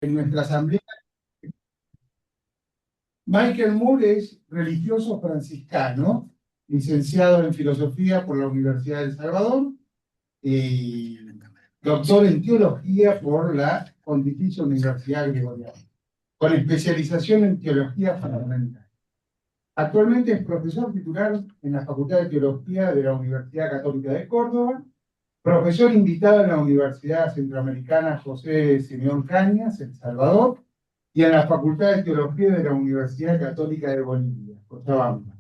en nuestra asamblea. Michael Moore es religioso franciscano, licenciado en filosofía por la Universidad de El Salvador y doctor en teología por la Pontificia Universidad Gregoriana, con especialización en teología fundamental. Actualmente es profesor titular en la Facultad de Teología de la Universidad Católica de Córdoba, profesor invitado en la Universidad Centroamericana José Simeón Cañas, El Salvador, y en la Facultad de Teología de la Universidad Católica de Bolivia, Cochabamba.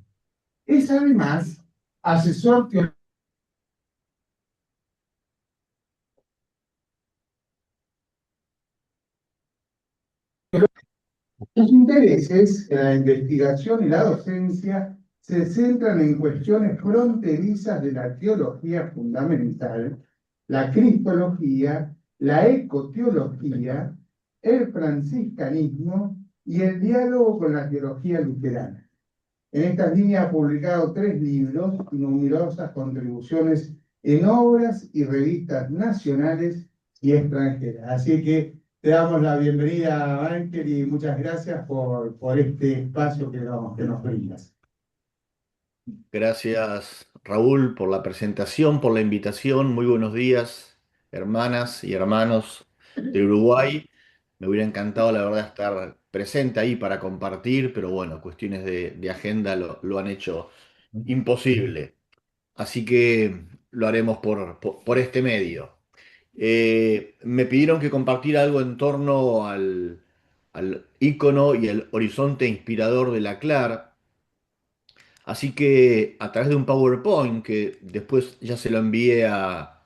Es además asesor teológico. Sus intereses en la investigación y la docencia se centran en cuestiones fronterizas de la teología fundamental, la cristología, la ecoteología, el franciscanismo y el diálogo con la teología luterana. En estas líneas ha publicado 3 libros y numerosas contribuciones en obras y revistas nacionales y extranjeras. Así que te damos la bienvenida, Ángel, y muchas gracias por este espacio que nos brindas. Gracias, Raúl, por la presentación, por la invitación. Muy buenos días, hermanas y hermanos de Uruguay. Me hubiera encantado, la verdad, estar presente ahí para compartir, pero bueno, cuestiones de agenda lo han hecho imposible. Así que lo haremos por este medio. Me pidieron que compartiera algo en torno al ícono y el horizonte inspirador de la CLAR. Así que a través de un PowerPoint que después ya se lo envié a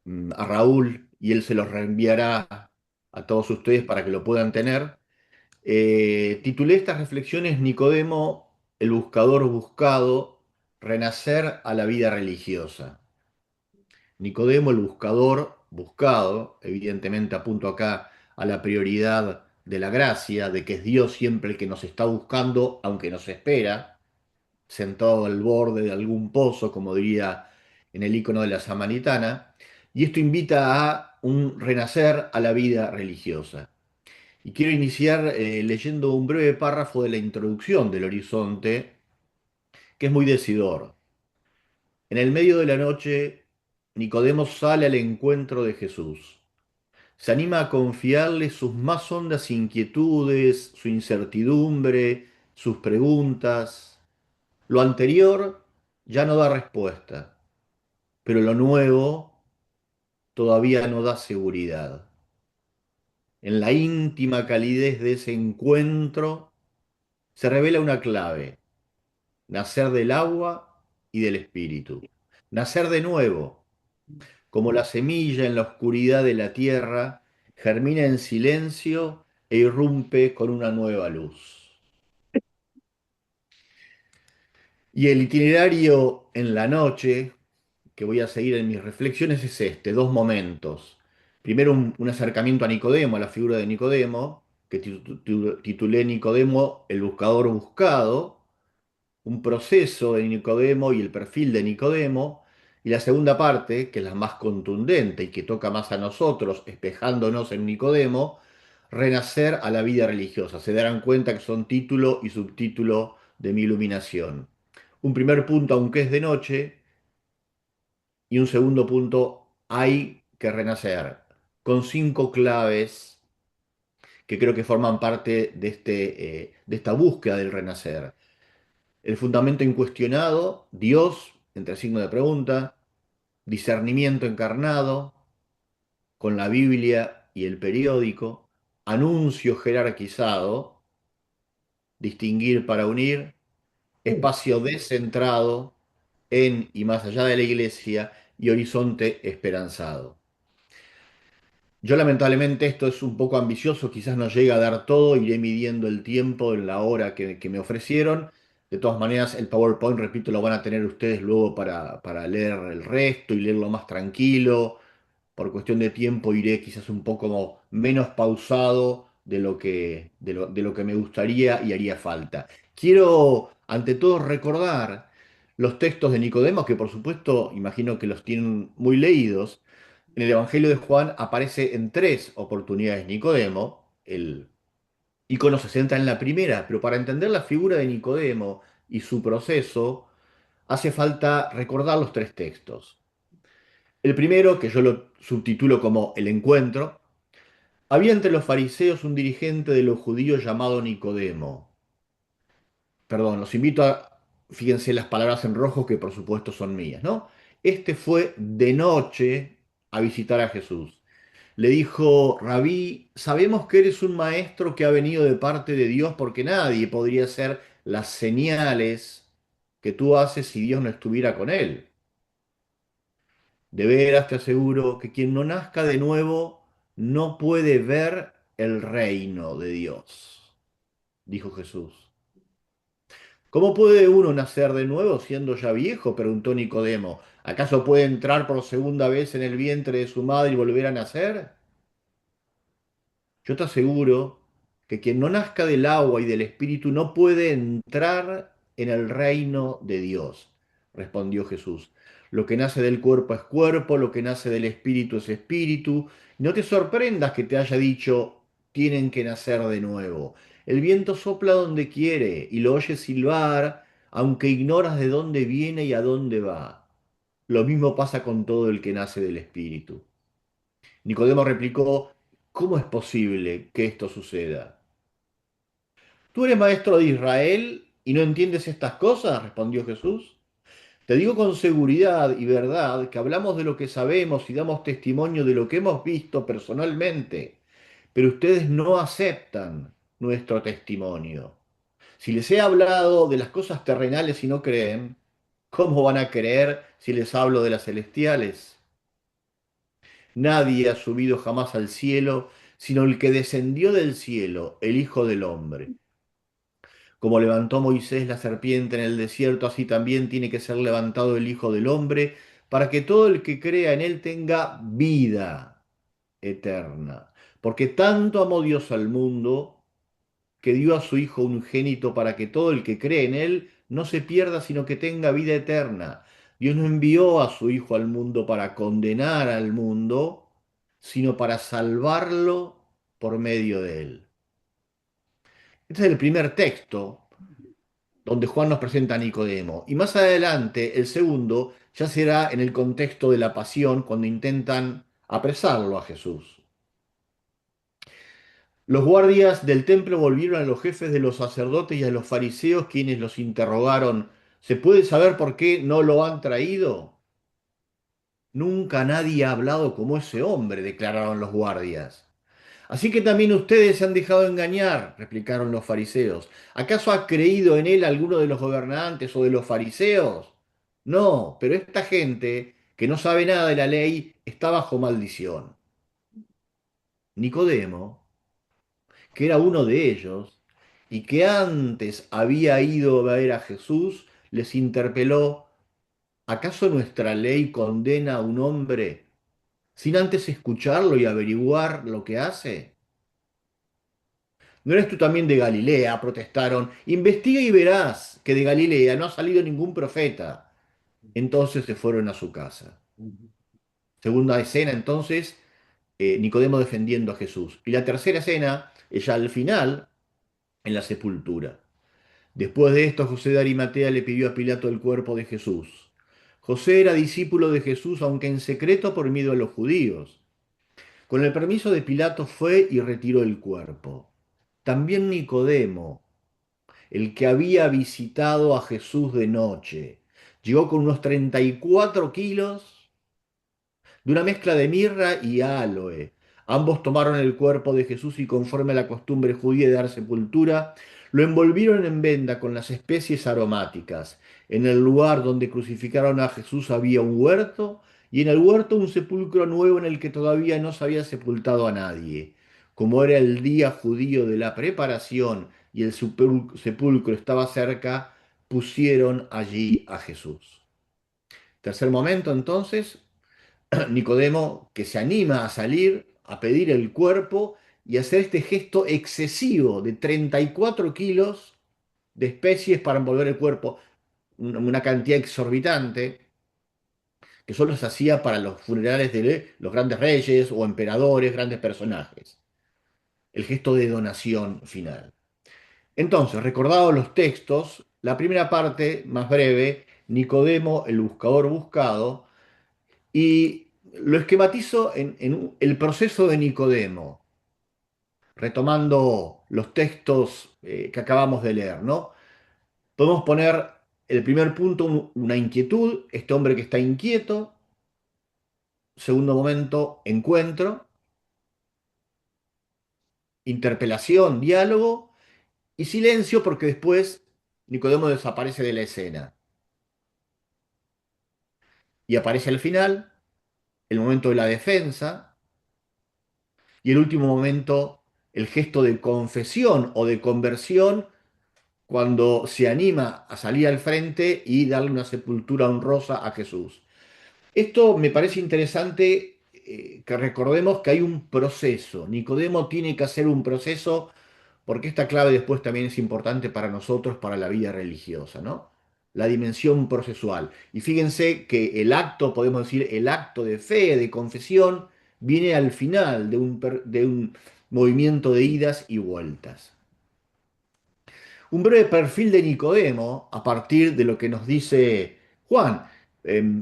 Raúl y él se los reenviará a todos ustedes para que lo puedan tener, titulé estas reflexiones Nicodemo, el buscador buscado, renacer a la vida religiosa. Nicodemo, el buscador buscado, evidentemente apunto acá a la prioridad de la gracia, de que es Dios siempre el que nos está buscando, aunque nos espera sentado al borde de algún pozo, como diría en el icono de la Samaritana, y esto invita a un renacer a la vida religiosa. Y quiero iniciar leyendo un breve párrafo de la introducción del Horizonte, que es muy decidor. En el medio de la noche, Nicodemo sale al encuentro de Jesús. Se anima a confiarle sus más hondas inquietudes, su incertidumbre, sus preguntas. Lo anterior ya no da respuesta, pero lo nuevo todavía no da seguridad. En la íntima calidez de ese encuentro se revela una clave: nacer del agua y del espíritu. Nacer de nuevo, como la semilla en la oscuridad de la tierra, germina en silencio e irrumpe con una nueva luz. Y el itinerario en la noche que voy a seguir en mis reflexiones es este: dos momentos. Primero un acercamiento a Nicodemo, a la figura de Nicodemo, que titulé Nicodemo, el buscador buscado, un proceso de Nicodemo y el perfil de Nicodemo, y la segunda parte, que es la más contundente y que toca más a nosotros, espejándonos en Nicodemo, renacer a la vida religiosa. Se darán cuenta que son título y subtítulo de mi iluminación. Un primer punto, aunque es de noche, y un segundo punto, hay que renacer, con 5 claves que creo que forman parte de esta búsqueda del renacer. El fundamento incuestionado, Dios, entre signos de pregunta, discernimiento encarnado, con la Biblia y el periódico, anuncio jerarquizado, distinguir para unir, espacio descentrado en y más allá de la iglesia y horizonte esperanzado. Yo lamentablemente esto es un poco ambicioso, quizás no llegue a dar todo, iré midiendo el tiempo en la hora que me ofrecieron. De todas maneras, el PowerPoint, repito, lo van a tener ustedes luego para leer el resto y leerlo más tranquilo. Por cuestión de tiempo iré quizás un poco menos pausado de lo que me gustaría y haría falta. Quiero, ante todo, recordar los textos de Nicodemo, que por supuesto imagino que los tienen muy leídos, En el Evangelio de Juan aparece en tres oportunidades Nicodemo. El icono se centra en la primera, pero para entender la figura de Nicodemo y su proceso, hace falta recordar los tres textos. El primero, que yo lo subtitulo como el encuentro, había entre los fariseos un dirigente de los judíos llamado Nicodemo. Perdón, los invito a, fíjense las palabras en rojo que por supuesto son mías, ¿no? Este fue de noche a visitar a Jesús. Le dijo, Rabí, sabemos que eres un maestro que ha venido de parte de Dios porque nadie podría hacer las señales que tú haces si Dios no estuviera con él. De veras te aseguro que quien no nazca de nuevo no puede ver el reino de Dios, dijo Jesús. ¿Cómo puede uno nacer de nuevo siendo ya viejo? Preguntó Nicodemo. ¿Acaso puede entrar por segunda vez en el vientre de su madre y volver a nacer? Yo te aseguro que quien no nazca del agua y del espíritu no puede entrar en el reino de Dios, respondió Jesús. Lo que nace del cuerpo, lo que nace del espíritu es espíritu. No te sorprendas que te haya dicho, tienen que nacer de nuevo. El viento sopla donde quiere y lo oyes silbar, aunque ignoras de dónde viene y a dónde va. Lo mismo pasa con todo el que nace del espíritu. Nicodemo replicó, ¿cómo es posible que esto suceda? ¿Tú eres maestro de Israel y no entiendes estas cosas? Respondió Jesús. Te digo con seguridad y verdad que hablamos de lo que sabemos y damos testimonio de lo que hemos visto personalmente, pero ustedes no aceptan nuestro testimonio. Si les he hablado de las cosas terrenales y no creen, ¿cómo van a creer si les hablo de las celestiales? Nadie ha subido jamás al cielo, sino el que descendió del cielo, el Hijo del Hombre. Como levantó Moisés la serpiente en el desierto, así también tiene que ser levantado el Hijo del Hombre, para que todo el que crea en él tenga vida eterna. Porque tanto amó Dios al mundo, que dio a su Hijo unigénito para que todo el que cree en él no se pierda, sino que tenga vida eterna. Dios no envió a su Hijo al mundo para condenar al mundo, sino para salvarlo por medio de él. Este es el primer texto donde Juan nos presenta a Nicodemo. Y más adelante, el segundo, ya será en el contexto de la pasión, cuando intentan apresarlo a Jesús. Los guardias del templo volvieron a los jefes de los sacerdotes y a los fariseos, quienes los interrogaron. ¿Se puede saber por qué no lo han traído? Nunca nadie ha hablado como ese hombre, declararon los guardias. Así que también ustedes se han dejado engañar, replicaron los fariseos. ¿Acaso ha creído en él alguno de los gobernantes o de los fariseos? No, pero esta gente, que no sabe nada de la ley, está bajo maldición. Nicodemo, que era uno de ellos, y que antes había ido a ver a Jesús, les interpeló, ¿acaso nuestra ley condena a un hombre sin antes escucharlo y averiguar lo que hace? ¿No eres tú también de Galilea? Protestaron. Investiga y verás que de Galilea no ha salido ningún profeta. Entonces se fueron a su casa. Segunda escena, entonces, Nicodemo defendiendo a Jesús. Y la tercera escena es ya al final, en la sepultura. Después de esto, José de Arimatea le pidió a Pilato el cuerpo de Jesús. José era discípulo de Jesús, aunque en secreto por miedo a los judíos. Con el permiso de Pilato fue y retiró el cuerpo. También Nicodemo, el que había visitado a Jesús de noche, llegó con unos 34 kilos de una mezcla de mirra y aloe. Ambos tomaron el cuerpo de Jesús y conforme a la costumbre judía de dar sepultura, lo envolvieron en venda con las especies aromáticas. En el lugar donde crucificaron a Jesús había un huerto y en el huerto un sepulcro nuevo en el que todavía no se había sepultado a nadie. Como era el día judío de la preparación y el sepulcro estaba cerca, pusieron allí a Jesús. Tercer momento entonces, Nicodemo, que se anima a salir, a pedir el cuerpo y hacer este gesto excesivo de 34 kilos de especies para envolver el cuerpo, una cantidad exorbitante, que solo se hacía para los funerales de los grandes reyes o emperadores, grandes personajes. El gesto de donación final. Entonces, recordados los textos, la primera parte, más breve, Nicodemo, el buscador buscado, y lo esquematizo en el proceso de Nicodemo, retomando los textos que acabamos de leer, ¿no? Podemos poner el primer punto, una inquietud, este hombre que está inquieto. Segundo momento, encuentro, interpelación, diálogo y silencio porque después Nicodemo desaparece de la escena. Y aparece al final el momento de la defensa y el último momento, el gesto de confesión o de conversión cuando se anima a salir al frente y darle una sepultura honrosa a Jesús. Esto me parece interesante que recordemos que hay un proceso. Nicodemo tiene que hacer un proceso porque esta clave después también es importante para nosotros, para la vida religiosa, ¿no? La dimensión procesual. Y fíjense que el acto, podemos decir, el acto de fe, de confesión, viene al final de un movimiento de idas y vueltas. Un breve perfil de Nicodemo a partir de lo que nos dice Juan,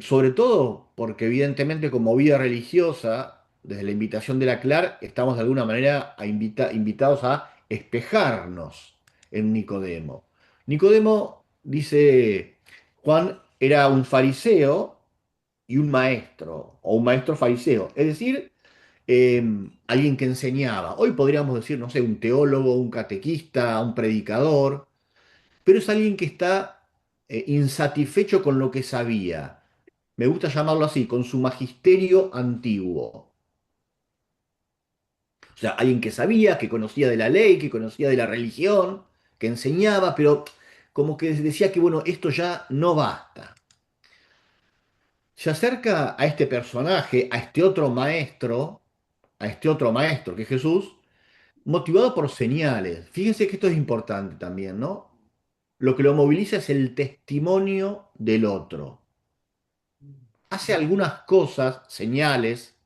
sobre todo porque evidentemente como vida religiosa, desde la invitación de la CLAR, estamos de alguna manera invitados a espejarnos en Nicodemo. Nicodemo, dice Juan, era un fariseo y un maestro, o un maestro fariseo, es decir, eh, alguien que enseñaba. Hoy podríamos decir, no sé, un teólogo, un catequista, un predicador, pero es alguien que está insatisfecho con lo que sabía. Me gusta llamarlo así, con su magisterio antiguo. O sea, alguien que sabía, que conocía de la ley, que conocía de la religión, que enseñaba, pero como que decía que, bueno, esto ya no basta. Se acerca a este personaje, a este otro maestro que es Jesús, motivado por señales. Fíjense que esto es importante también, ¿no? Lo que lo moviliza es el testimonio del otro. Hace algunas cosas, señales,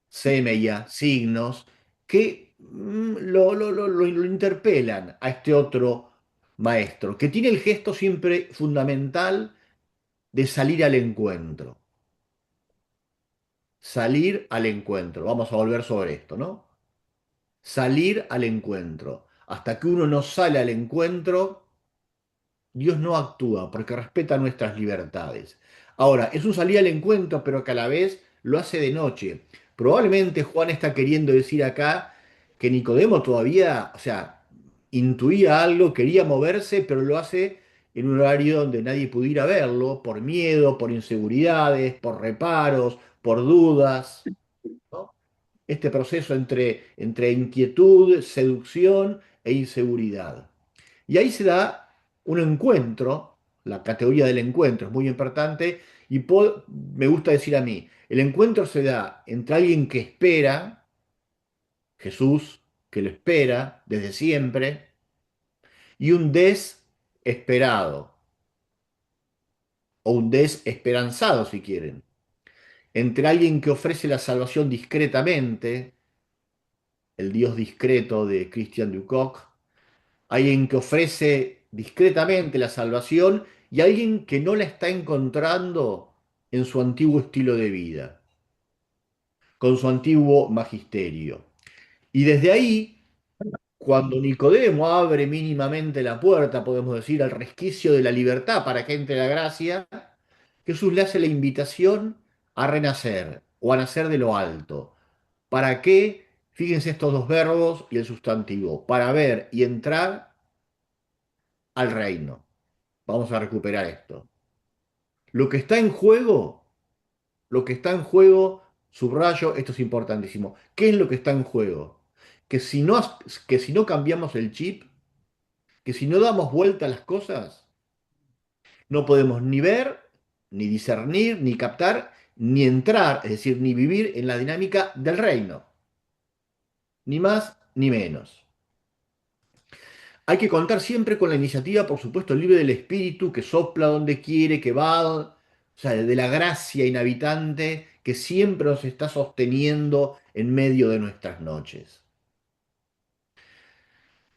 semella, signos, que lo interpelan a este otro maestro, que tiene el gesto siempre fundamental de salir al encuentro. Salir al encuentro. Vamos a volver sobre esto, ¿no? Salir al encuentro. Hasta que uno no sale al encuentro, Dios no actúa porque respeta nuestras libertades. Ahora, es un salir al encuentro, pero que a la vez lo hace de noche. Probablemente Juan está queriendo decir acá que Nicodemo todavía, o sea, intuía algo, quería moverse, pero lo hace en un horario donde nadie pudiera verlo, por miedo, por inseguridades, por reparos, por dudas, ¿no? Este proceso entre inquietud, seducción e inseguridad. Y ahí se da un encuentro, la categoría del encuentro es muy importante, y me gusta decir a mí, el encuentro se da entre alguien que espera, Jesús, que lo espera desde siempre, y un desesperado, o un desesperanzado si quieren, entre alguien que ofrece la salvación discretamente, el Dios discreto de Christian Ducoc, alguien que ofrece discretamente la salvación y alguien que no la está encontrando en su antiguo estilo de vida, con su antiguo magisterio. Y desde ahí, cuando Nicodemo abre mínimamente la puerta, podemos decir, al resquicio de la libertad para que entre la gracia, Jesús le hace la invitación a renacer o a nacer de lo alto. ¿Para qué? Fíjense estos dos verbos y el sustantivo, para ver y entrar al reino. Vamos a recuperar esto. Lo que está en juego, lo que está en juego, subrayo, esto es importantísimo. ¿Qué es lo que está en juego? Que si no, que si no cambiamos el chip, que si no damos vuelta a las cosas, no podemos ni ver, ni discernir, ni captar, ni entrar, es decir, ni vivir en la dinámica del reino. Ni más ni menos. Hay que contar siempre con la iniciativa, por supuesto, libre del espíritu que sopla donde quiere, que va O sea, de la gracia inhabitante que siempre nos está sosteniendo en medio de nuestras noches.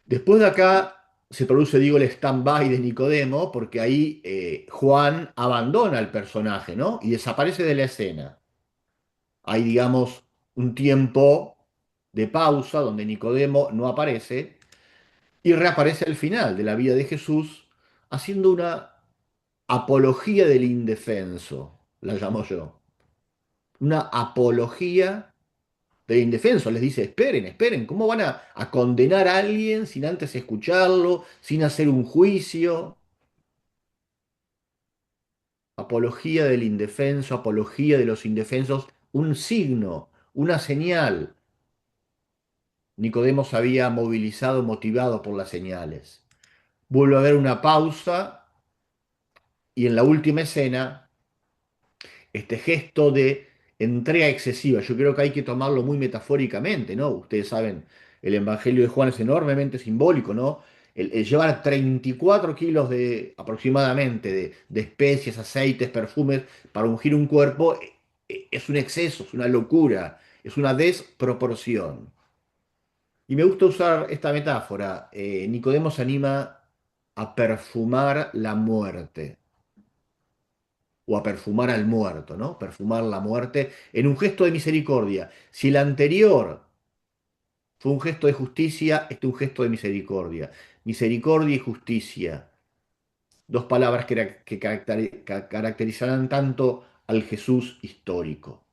Después de acá se produce, digo, el stand-by de Nicodemo, porque ahí Juan abandona al personaje, ¿no? Y desaparece de la escena. Hay, digamos, un tiempo de pausa donde Nicodemo no aparece y reaparece al final de la vida de Jesús, haciendo una apología del indefenso, la llamo yo. Una apología del indefenso. Les dice, esperen, esperen, ¿cómo van a condenar a alguien sin antes escucharlo, sin hacer un juicio? Apología del indefenso, apología de los indefensos, un signo, una señal. Nicodemo se había movilizado, motivado por las señales. Vuelve a haber una pausa y en la última escena este gesto de entrega excesiva. Yo creo que hay que tomarlo muy metafóricamente, ¿no? Ustedes saben, el Evangelio de Juan es enormemente simbólico, ¿no? El llevar 34 kilos aproximadamente de especias, aceites, perfumes para ungir un cuerpo es un exceso, es una locura, es una desproporción. Y me gusta usar esta metáfora. Nicodemo se anima a perfumar la muerte o a perfumar al muerto, ¿no? Perfumar la muerte en un gesto de misericordia. Si el anterior fue un gesto de justicia, este es un gesto de misericordia. Misericordia y justicia, dos palabras que caracterizarán tanto al Jesús histórico.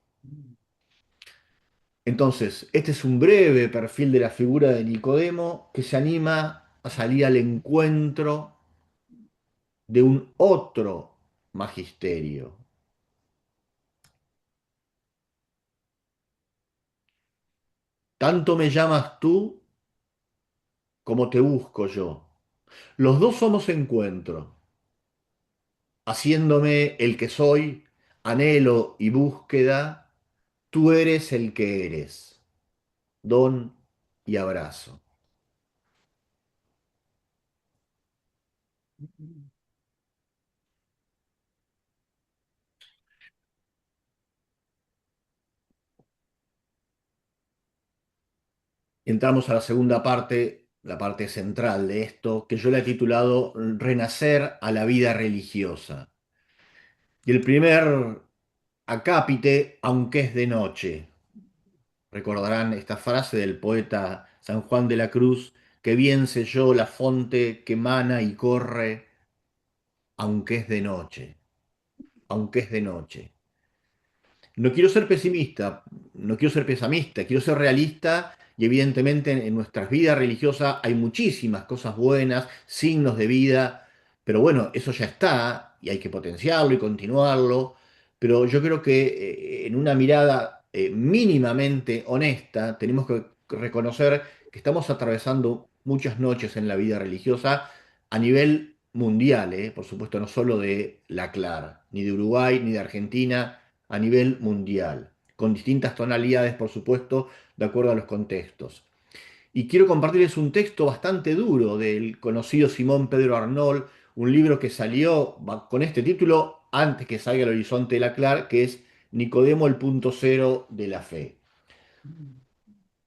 Entonces, este es un breve perfil de la figura de Nicodemo que se anima a salir al encuentro de un otro magisterio. Tanto me llamas tú como te busco yo. Los dos somos encuentro, haciéndome el que soy, anhelo y búsqueda, tú eres el que eres, don y abrazo. Entramos a la segunda parte, la parte central de esto, que yo le he titulado Renacer a la vida religiosa. Y el primer acápite, aunque es de noche. Recordarán esta frase del poeta San Juan de la Cruz, que bien sé yo la fonte que mana y corre, aunque es de noche, aunque es de noche. No quiero ser pesimista, no quiero ser pesimista, quiero ser realista y evidentemente en nuestras vidas religiosas hay muchísimas cosas buenas, signos de vida, pero bueno, eso ya está y hay que potenciarlo y continuarlo, pero yo creo que en una mirada mínimamente honesta tenemos que reconocer que estamos atravesando muchas noches en la vida religiosa a nivel mundial, por supuesto no solo de la CLAR, ni de Uruguay, ni de Argentina a nivel mundial, con distintas tonalidades, por supuesto, de acuerdo a los contextos. Y quiero compartirles un texto bastante duro del conocido Simón Pedro Arnold, un libro que salió con este título antes que salga El Horizonte de la Clar, que es Nicodemo, el punto cero de la fe.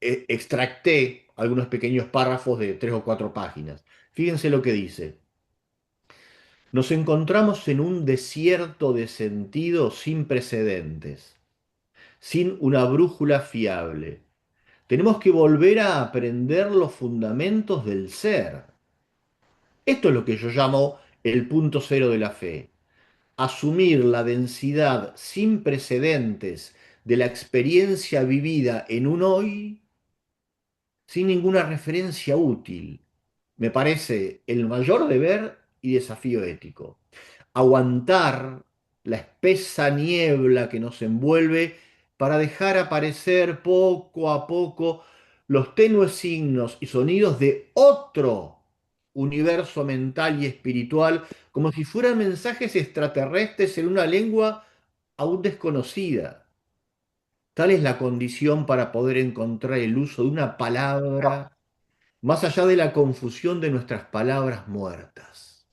Extracté algunos pequeños párrafos de 3 o 4 páginas. Fíjense lo que dice. Nos encontramos en un desierto de sentido sin precedentes, sin una brújula fiable. Tenemos que volver a aprender los fundamentos del ser. Esto es lo que yo llamo el punto cero de la fe. Asumir la densidad sin precedentes de la experiencia vivida en un hoy sin ninguna referencia útil. Me parece el mayor deber y desafío ético. Aguantar la espesa niebla que nos envuelve para dejar aparecer poco a poco los tenues signos y sonidos de otro universo mental y espiritual, como si fueran mensajes extraterrestres en una lengua aún desconocida. Tal es la condición para poder encontrar el uso de una palabra más allá de la confusión de nuestras palabras muertas.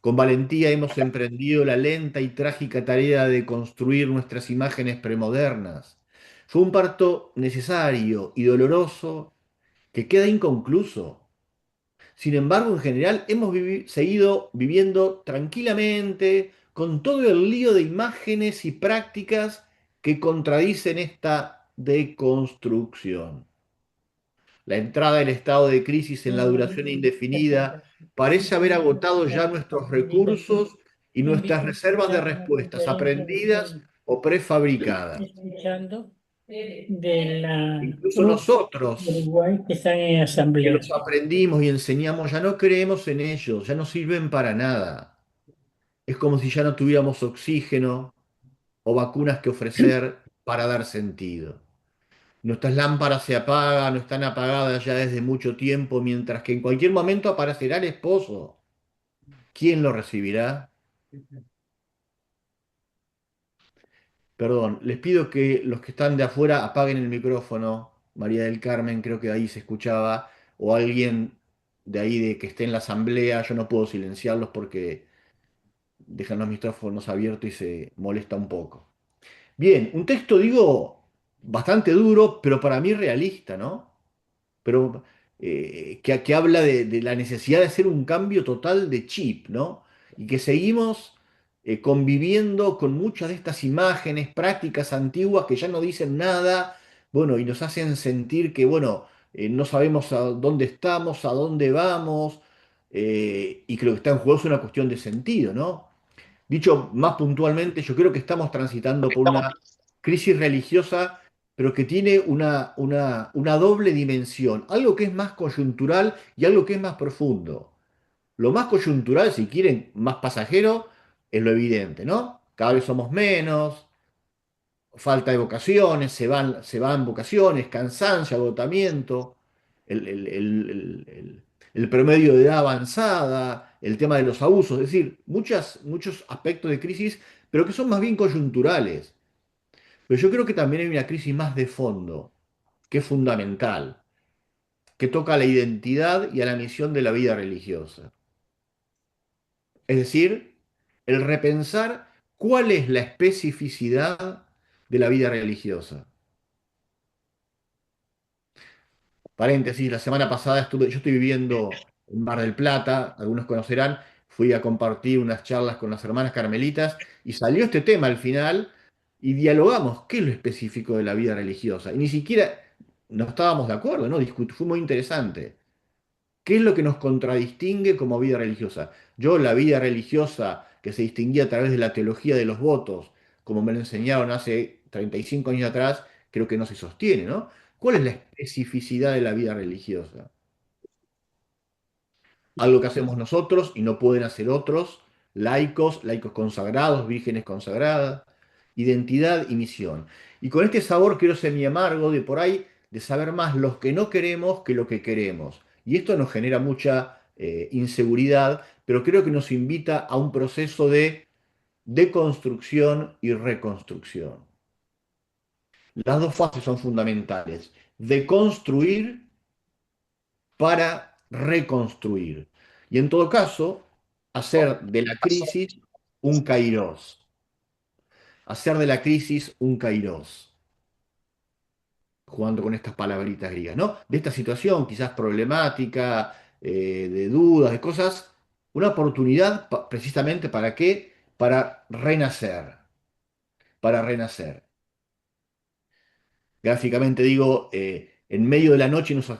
Con valentía hemos emprendido la lenta y trágica tarea de construir nuestras imágenes premodernas. Fue un parto necesario y doloroso que queda inconcluso. Sin embargo, en general, hemos seguido viviendo tranquilamente con todo el lío de imágenes y prácticas que contradicen esta deconstrucción. La entrada del estado de crisis en la duración indefinida parece haber agotado ya nuestros recursos y nuestras reservas de respuestas aprendidas o prefabricadas. Escuchando de la Incluso URSS de nosotros, Uruguay que están en que asamblea. los aprendimos y enseñamos, ya no creemos en ellos, ya no sirven para nada. Es como si ya no tuviéramos oxígeno o vacunas que ofrecer para dar sentido. Nuestras lámparas se apagan, no están apagadas ya desde mucho tiempo, mientras que en cualquier momento aparecerá el esposo. ¿Quién lo recibirá? Perdón, les pido que los que están de afuera apaguen el micrófono. María del Carmen, creo que ahí se escuchaba, o alguien de ahí de que esté en la asamblea. Yo no puedo silenciarlos porque dejan los micrófonos abiertos y se molesta un poco. Bien, un texto, digo, bastante duro, pero para mí realista, ¿no? Pero que habla de la necesidad de hacer un cambio total de chip, ¿no? Y que seguimos conviviendo con muchas de estas imágenes, prácticas antiguas que ya no dicen nada, bueno, y nos hacen sentir que, bueno, no sabemos a dónde estamos, a dónde vamos, y que lo que está en juego es una cuestión de sentido, ¿no? Dicho más puntualmente, yo creo que estamos transitando por una crisis religiosa, pero que tiene una doble dimensión, algo que es más coyuntural y algo que es más profundo. Lo más coyuntural, si quieren, más pasajero, es lo evidente, ¿no? Cada vez somos menos, falta de vocaciones, se van vocaciones, cansancio, agotamiento, el promedio de edad avanzada, el tema de los abusos, es decir, muchos aspectos de crisis, pero que son más bien coyunturales. Pero yo creo que también hay una crisis más de fondo, que es fundamental, que toca a la identidad y a la misión de la vida religiosa. Es decir, el repensar cuál es la especificidad de la vida religiosa. Paréntesis, la semana pasada yo estoy viviendo en Mar del Plata, algunos conocerán, fui a compartir unas charlas con las hermanas carmelitas y salió este tema al final y dialogamos qué es lo específico de la vida religiosa. Y ni siquiera no estábamos de acuerdo, ¿no? Fue muy interesante. ¿Qué es lo que nos contradistingue como vida religiosa? Yo, la vida religiosa que se distinguía a través de la teología de los votos, como me lo enseñaron hace 35 años atrás, creo que no se sostiene, ¿no? ¿Cuál es la especificidad de la vida religiosa? Algo que hacemos nosotros y no pueden hacer otros, laicos, laicos consagrados, vírgenes consagradas, identidad y misión. Y con este sabor quiero semi amargo de por ahí, de saber más los que no queremos que lo que queremos. Y esto nos genera mucha inseguridad, pero creo que nos invita a un proceso de deconstrucción y reconstrucción. Las dos fases son fundamentales. Deconstruir para reconstruir. Y en todo caso, hacer de la crisis un kairos. Hacer de la crisis un kairos. Jugando con estas palabritas griegas, ¿no? De esta situación quizás problemática, de dudas, de cosas, una oportunidad precisamente para qué? Para renacer, para renacer. Gráficamente digo, en medio de la noche nos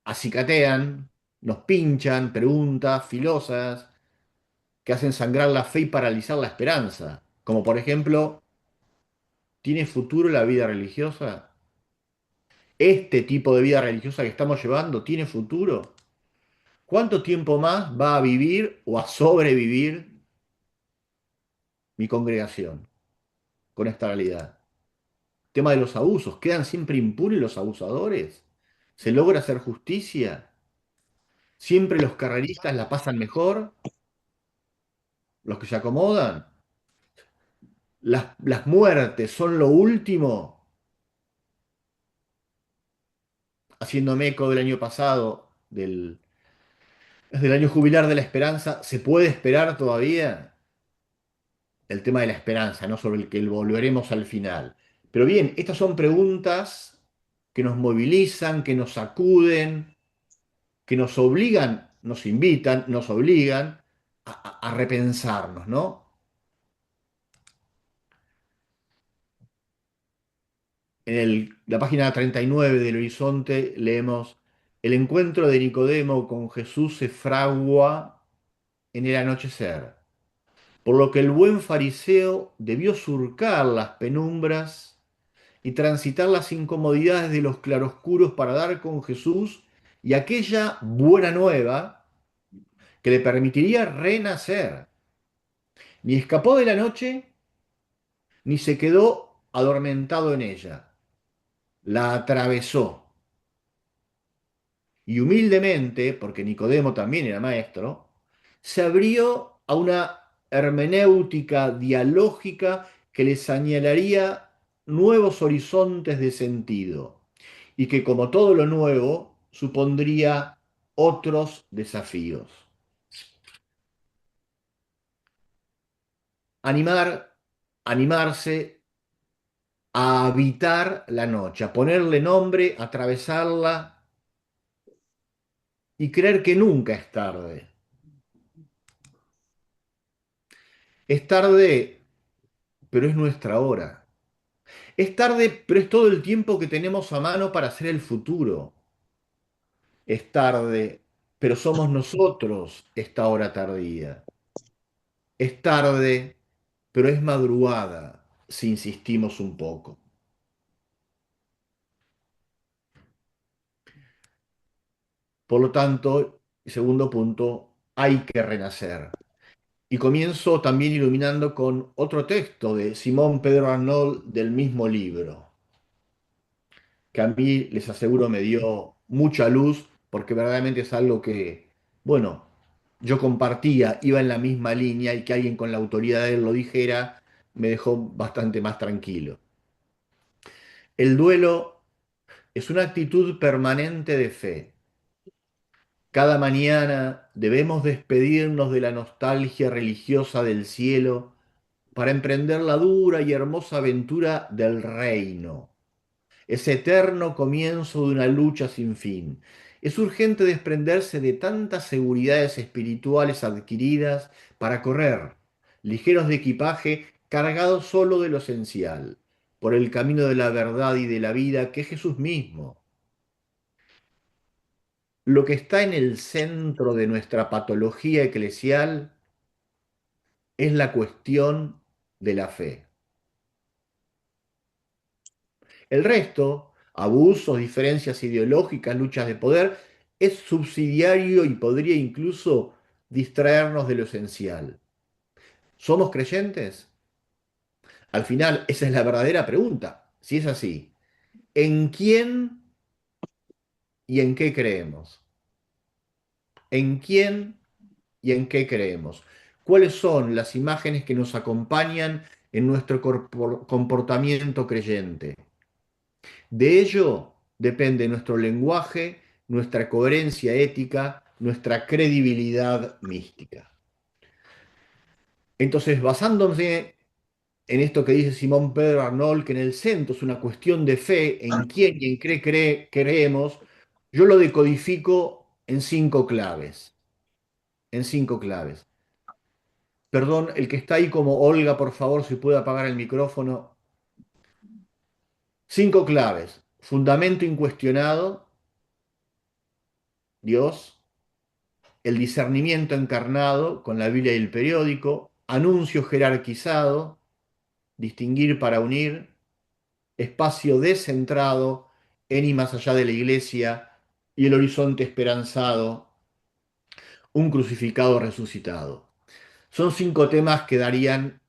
acicatean, nos pinchan preguntas filosas que hacen sangrar la fe y paralizar la esperanza. Como por ejemplo, ¿tiene futuro la vida religiosa? ¿Este tipo de vida religiosa que estamos llevando tiene futuro? ¿Cuánto tiempo más va a vivir o a sobrevivir mi congregación con esta realidad? Tema de los abusos, ¿quedan siempre impunes los abusadores? ¿Se logra hacer justicia? ¿Siempre los carreristas la pasan mejor? ¿Los que se acomodan? ¿Las muertes son lo último? Haciéndome eco del año pasado, del Es del año jubilar de la esperanza. ¿Se puede esperar todavía? El tema de la esperanza, ¿no? Sobre el que volveremos al final. Pero bien, estas son preguntas que nos movilizan, que nos sacuden, que nos obligan, nos invitan, nos obligan a repensarnos, ¿no? En la página 39 del Horizonte leemos: el encuentro de Nicodemo con Jesús se fragua en el anochecer, por lo que el buen fariseo debió surcar las penumbras y transitar las incomodidades de los claroscuros para dar con Jesús y aquella buena nueva que le permitiría renacer. Ni escapó de la noche, ni se quedó adormentado en ella. La atravesó y humildemente, porque Nicodemo también era maestro, se abrió a una hermenéutica dialógica que le señalaría nuevos horizontes de sentido y que, como todo lo nuevo, supondría otros desafíos. Animar, animarse a habitar la noche, a ponerle nombre, a atravesarla y creer que nunca es tarde. Es tarde, pero es nuestra hora. Es tarde, pero es todo el tiempo que tenemos a mano para hacer el futuro. Es tarde, pero somos nosotros esta hora tardía. Es tarde, pero es madrugada si insistimos un poco. Por lo tanto, segundo punto, hay que renacer. Y comienzo también iluminando con otro texto de Simón Pedro Arnold del mismo libro, que a mí, les aseguro, me dio mucha luz, porque verdaderamente es algo que, bueno, yo compartía, iba en la misma línea, y que alguien con la autoridad de él lo dijera, me dejó bastante más tranquilo. El duelo es una actitud permanente de fe. Cada mañana debemos despedirnos de la nostalgia religiosa del cielo para emprender la dura y hermosa aventura del reino, ese eterno comienzo de una lucha sin fin. Es urgente desprenderse de tantas seguridades espirituales adquiridas para correr, ligeros de equipaje, cargados solo de lo esencial, por el camino de la verdad y de la vida que es Jesús mismo. Lo que está en el centro de nuestra patología eclesial es la cuestión de la fe. El resto, abusos, diferencias ideológicas, luchas de poder, es subsidiario y podría incluso distraernos de lo esencial. ¿Somos creyentes? Al final, esa es la verdadera pregunta. Si es así, ¿en quién y en qué creemos? ¿En quién y en qué creemos? ¿Cuáles son las imágenes que nos acompañan en nuestro comportamiento creyente? De ello depende nuestro lenguaje, nuestra coherencia ética, nuestra credibilidad mística. Entonces, basándose en esto que dice Simón Pedro Arnold, que en el centro es una cuestión de fe, en quién y en qué creemos, yo lo decodifico en cinco claves. En cinco claves. Perdón, el que está ahí como Olga, por favor, si puede apagar el micrófono. Cinco claves. Fundamento incuestionado, Dios. El discernimiento encarnado con la Biblia y el periódico, anuncio jerarquizado, distinguir para unir, espacio descentrado en y más allá de la iglesia y el horizonte esperanzado, un crucificado resucitado. Son cinco temas que darían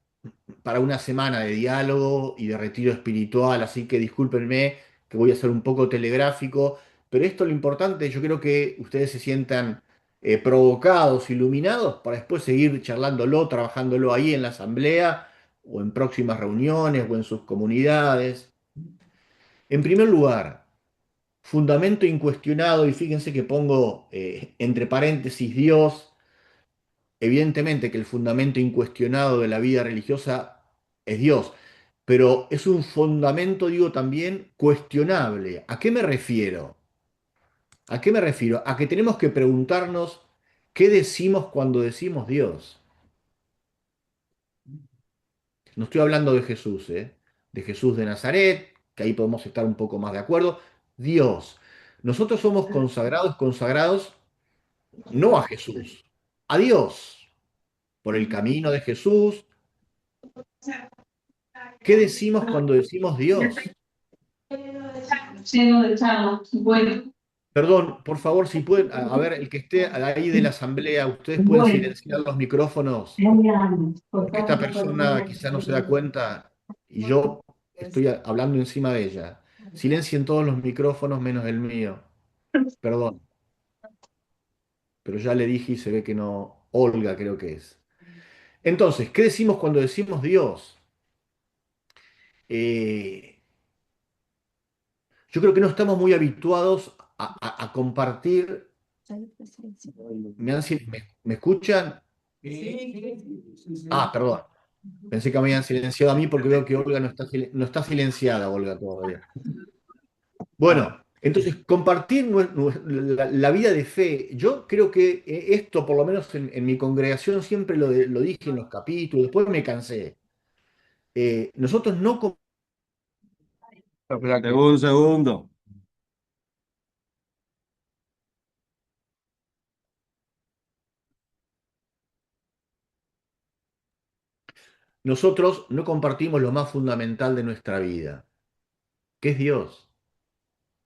para una semana de diálogo y de retiro espiritual, así que discúlpenme que voy a ser un poco telegráfico, pero esto lo importante, yo creo que ustedes se sientan provocados, iluminados, para después seguir charlándolo, trabajándolo ahí en la asamblea o en próximas reuniones o en sus comunidades. En primer lugar, fundamento incuestionado, y fíjense que pongo entre paréntesis Dios. Evidentemente que el fundamento incuestionado de la vida religiosa es Dios, pero es un fundamento, digo, también cuestionable. ¿A qué me refiero? ¿A qué me refiero? A que tenemos que preguntarnos qué decimos cuando decimos Dios. No estoy hablando de Jesús, ¿eh? De Jesús de Nazaret, que ahí podemos estar un poco más de acuerdo. Dios. Nosotros somos consagrados, consagrados no a Jesús, a Dios, por el camino de Jesús. ¿Qué decimos cuando decimos Dios? Lleno de charlas. Bueno, Perdón, por favor, si pueden, a ver, el que esté ahí de la asamblea, ustedes pueden bueno, silenciar los micrófonos, muy grande. Por porque esta favor, persona quizá no se da cuenta y yo estoy hablando encima de ella. Silencien todos los micrófonos menos el mío. Perdón, pero ya le dije y se ve que no. Olga creo que es. Entonces, ¿qué decimos cuando decimos Dios? Eh, yo creo que no estamos muy habituados a compartir. ¿Me escuchan? Ah, perdón. Pensé que me habían silenciado a mí porque veo que Olga no está silenciada, Olga, todavía. Bueno, entonces, compartir la vida de fe. Yo creo que esto, por lo menos en mi congregación, siempre lo dije en los capítulos, después me cansé. Nosotros no, Espérate un segundo. nosotros no compartimos lo más fundamental de nuestra vida, que es Dios.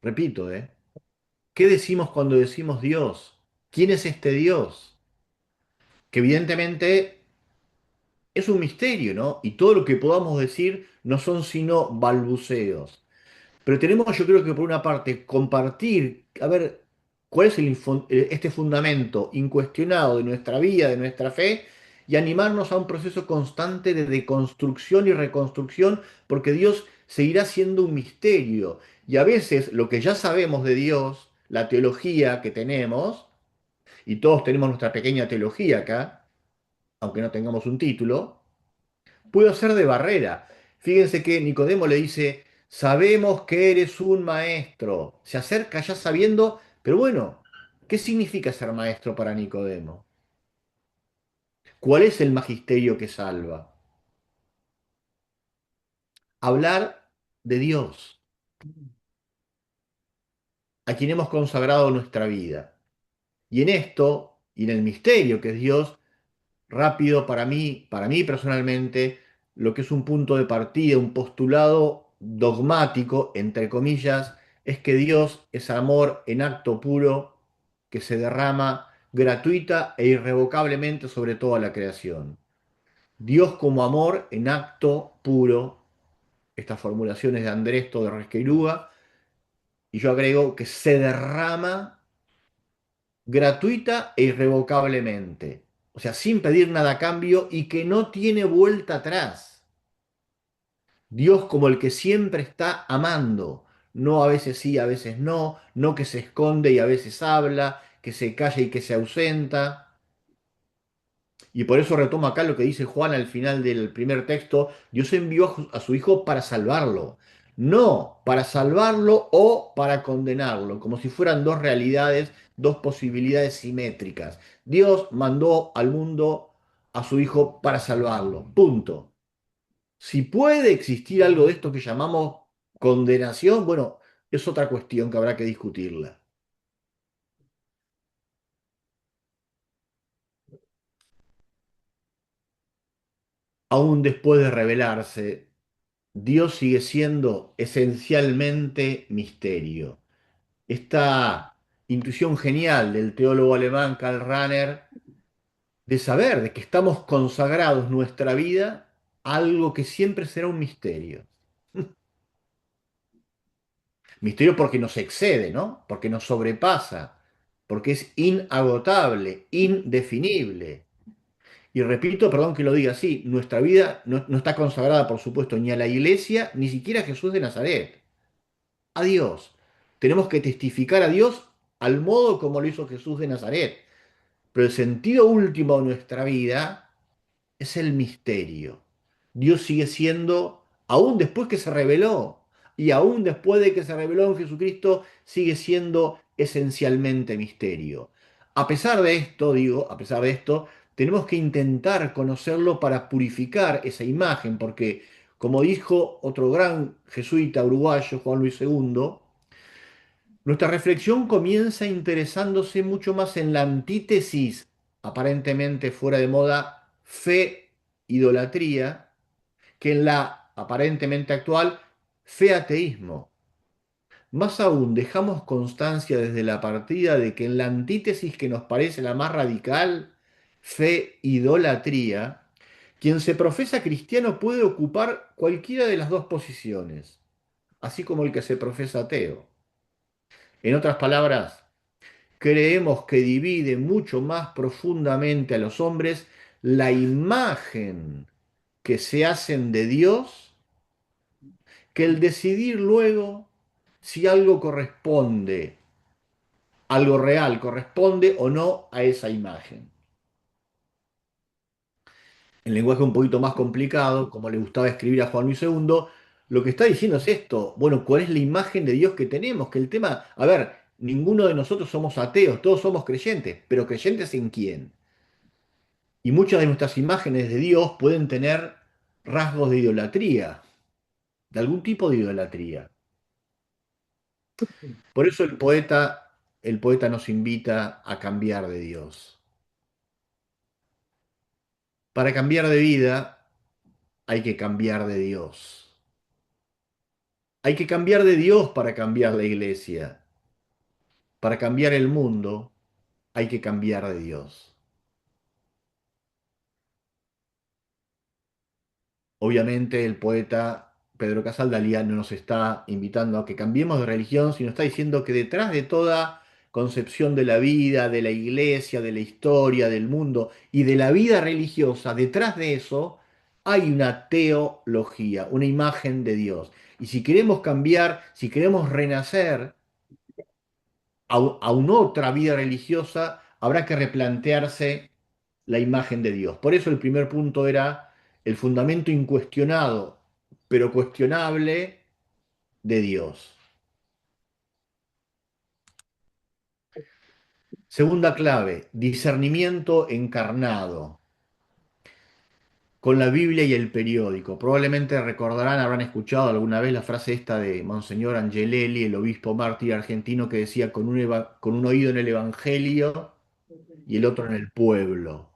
Repito, ¿eh? ¿Qué decimos cuando decimos Dios? ¿Quién es este Dios? Que evidentemente es un misterio, ¿no? Y todo lo que podamos decir no son sino balbuceos. Pero tenemos, yo creo que por una parte, compartir, a ver, cuál es este fundamento incuestionado de nuestra vida, de nuestra fe, y animarnos a un proceso constante de deconstrucción y reconstrucción, porque Dios seguirá siendo un misterio. Y a veces lo que ya sabemos de Dios, la teología que tenemos, y todos tenemos nuestra pequeña teología acá, aunque no tengamos un título, puedo ser de barrera. Fíjense que Nicodemo le dice, sabemos que eres un maestro. Se acerca ya sabiendo, pero bueno, ¿qué significa ser maestro para Nicodemo? ¿Cuál es el magisterio que salva? Hablar de Dios, a quien hemos consagrado nuestra vida. Y en esto, y en el misterio que es Dios, rápido para mí personalmente, lo que es un punto de partida, un postulado dogmático, entre comillas, es que Dios es amor en acto puro que se derrama gratuita e irrevocablemente sobre toda la creación. Dios como amor en acto puro, estas formulaciones de Andrés de Resqueiruga, y yo agrego que se derrama gratuita e irrevocablemente. O sea, sin pedir nada a cambio y que no tiene vuelta atrás. Dios como el que siempre está amando. No a veces sí, a veces no. No que se esconde y a veces habla, que se calla y que se ausenta. Y por eso retomo acá lo que dice Juan al final del primer texto. Dios envió a su Hijo para salvarlo. No para salvarlo o para condenarlo, como si fueran dos realidades, dos posibilidades simétricas. Dios mandó al mundo a su Hijo para salvarlo. Punto. Si puede existir algo de esto que llamamos condenación, bueno, es otra cuestión que habrá que discutirla. Aún después de revelarse, Dios sigue siendo esencialmente misterio. Esta intuición genial del teólogo alemán Karl Rahner de saber de que estamos consagrados nuestra vida a algo que siempre será un misterio. Misterio porque nos excede, ¿no? Porque nos sobrepasa, porque es inagotable, indefinible. Y repito, perdón que lo diga así, nuestra vida no está consagrada, por supuesto, ni a la iglesia, ni siquiera a Jesús de Nazaret. A Dios. tenemos que testificar a Dios al modo como lo hizo Jesús de Nazaret. Pero el sentido último de nuestra vida es el misterio. Dios sigue siendo, aún después que se reveló, y aún después de que se reveló en Jesucristo, sigue siendo esencialmente misterio. A pesar de esto, digo, a pesar de esto, tenemos que intentar conocerlo para purificar esa imagen, porque como dijo otro gran jesuita uruguayo, Juan Luis II, nuestra reflexión comienza interesándose mucho más en la antítesis, aparentemente fuera de moda, fe-idolatría, que en la aparentemente actual fe-ateísmo. Más aún, dejamos constancia desde la partida de que en la antítesis que nos parece la más radical, fe-idolatría, quien se profesa cristiano puede ocupar cualquiera de las dos posiciones, así como el que se profesa ateo. En otras palabras, creemos que divide mucho más profundamente a los hombres la imagen que se hacen de Dios que el decidir luego si algo corresponde, algo real corresponde o no a esa imagen. En lenguaje un poquito más complicado, como le gustaba escribir a Juan Luis II, lo que está diciendo es esto, bueno, ¿cuál es la imagen de Dios que tenemos? Que el tema, a ver, ninguno de nosotros somos ateos, todos somos creyentes, pero creyentes en quién. Y muchas de nuestras imágenes de Dios pueden tener rasgos de idolatría, de algún tipo de idolatría. Por eso el poeta nos invita a cambiar de Dios. Para cambiar de vida hay que cambiar de Dios. Hay que cambiar de Dios para cambiar la iglesia. Para cambiar el mundo hay que cambiar de Dios. Obviamente el poeta Pedro Casaldalía no nos está invitando a que cambiemos de religión, sino está diciendo que detrás de toda concepción de la vida, de la iglesia, de la historia, del mundo y de la vida religiosa, detrás de eso hay una teología, una imagen de Dios. Y si queremos cambiar, si queremos renacer a una otra vida religiosa, habrá que replantearse la imagen de Dios. Por eso el primer punto era el fundamento incuestionado, pero cuestionable de Dios. Segunda clave, discernimiento encarnado con la Biblia y el periódico. Probablemente recordarán, habrán escuchado alguna vez la frase esta de Monseñor Angelelli, el obispo mártir argentino, que decía con un oído en el Evangelio y el otro en el pueblo.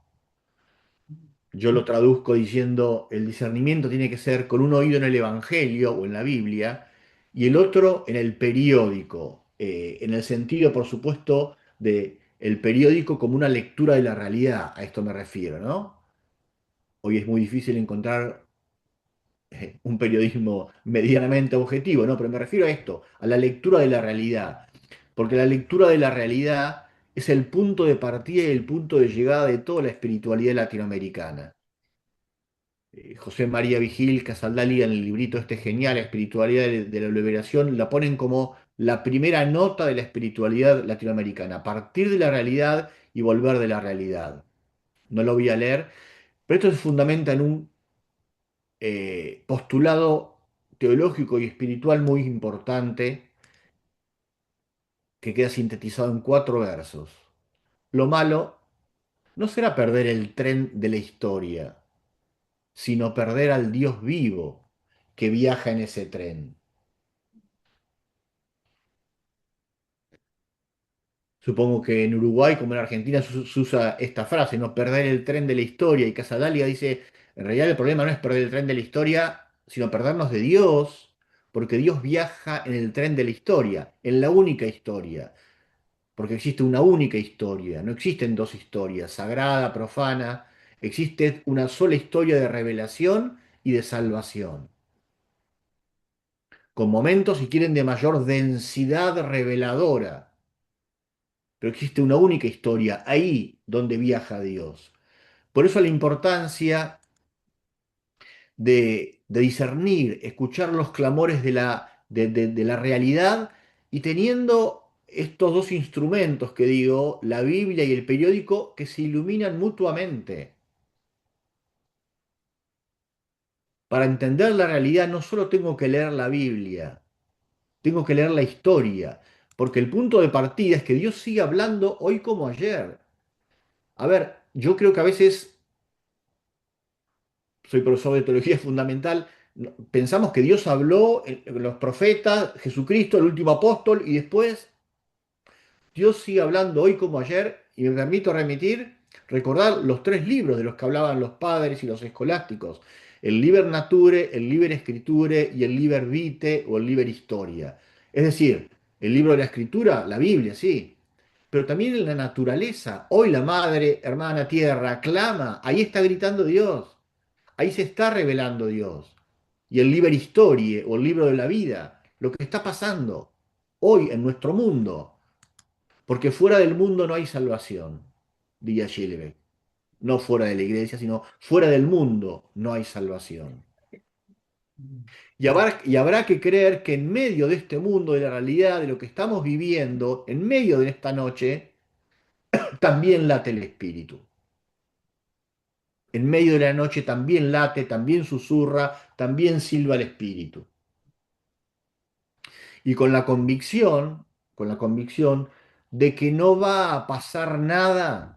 Yo lo traduzco diciendo, el discernimiento tiene que ser con un oído en el Evangelio o en la Biblia y el otro en el periódico, en el sentido, por supuesto, de el periódico como una lectura de la realidad, a esto me refiero, ¿no? Hoy es muy difícil encontrar un periodismo medianamente objetivo, ¿no? Pero me refiero a esto, a la lectura de la realidad, porque la lectura de la realidad es el punto de partida y el punto de llegada de toda la espiritualidad latinoamericana. José María Vigil, Casaldali, en el librito este genial, Espiritualidad de la Liberación, la ponen como la primera nota de la espiritualidad latinoamericana, partir de la realidad y volver de la realidad. No lo voy a leer, pero esto se fundamenta en un postulado teológico y espiritual muy importante que queda sintetizado en 4 versos. Lo malo no será perder el tren de la historia, sino perder al Dios vivo que viaja en ese tren. Supongo que en Uruguay, como en Argentina, se usa esta frase, no perder el tren de la historia. Y Casadalia dice, en realidad el problema no es perder el tren de la historia, sino perdernos de Dios, porque Dios viaja en el tren de la historia, en la única historia, porque existe una única historia, no existen dos historias, sagrada, profana, existe una sola historia de revelación y de salvación, con momentos, si quieren, de mayor densidad reveladora, pero existe una única historia, ahí donde viaja Dios. Por eso la importancia de discernir, escuchar los clamores de la realidad y teniendo estos dos instrumentos que digo, la Biblia y el periódico, que se iluminan mutuamente. Para entender la realidad no solo tengo que leer la Biblia, tengo que leer la historia, porque el punto de partida es que Dios sigue hablando hoy como ayer. A ver, yo creo que a veces, soy profesor de teología fundamental, pensamos que Dios habló en los profetas, Jesucristo, el último apóstol, y después Dios sigue hablando hoy como ayer, y me permito recordar los tres libros de los que hablaban los padres y los escolásticos: el Liber Nature, el Liber Scripture y el Liber Vitae o el Liber Historia. Es decir, el libro de la escritura, la Biblia, sí, pero también en la naturaleza. Hoy la madre, hermana tierra, clama, ahí está gritando Dios, ahí se está revelando Dios. Y el Liber Historiae o el libro de la vida, lo que está pasando hoy en nuestro mundo. Porque fuera del mundo no hay salvación, diría Schillebeck. No fuera de la iglesia, sino fuera del mundo no hay salvación. Y habrá que creer que en medio de este mundo, de la realidad, de lo que estamos viviendo, en medio de esta noche, también late el Espíritu. En medio de la noche también late, también susurra, también silba el Espíritu. Y con la convicción de que no va a pasar nada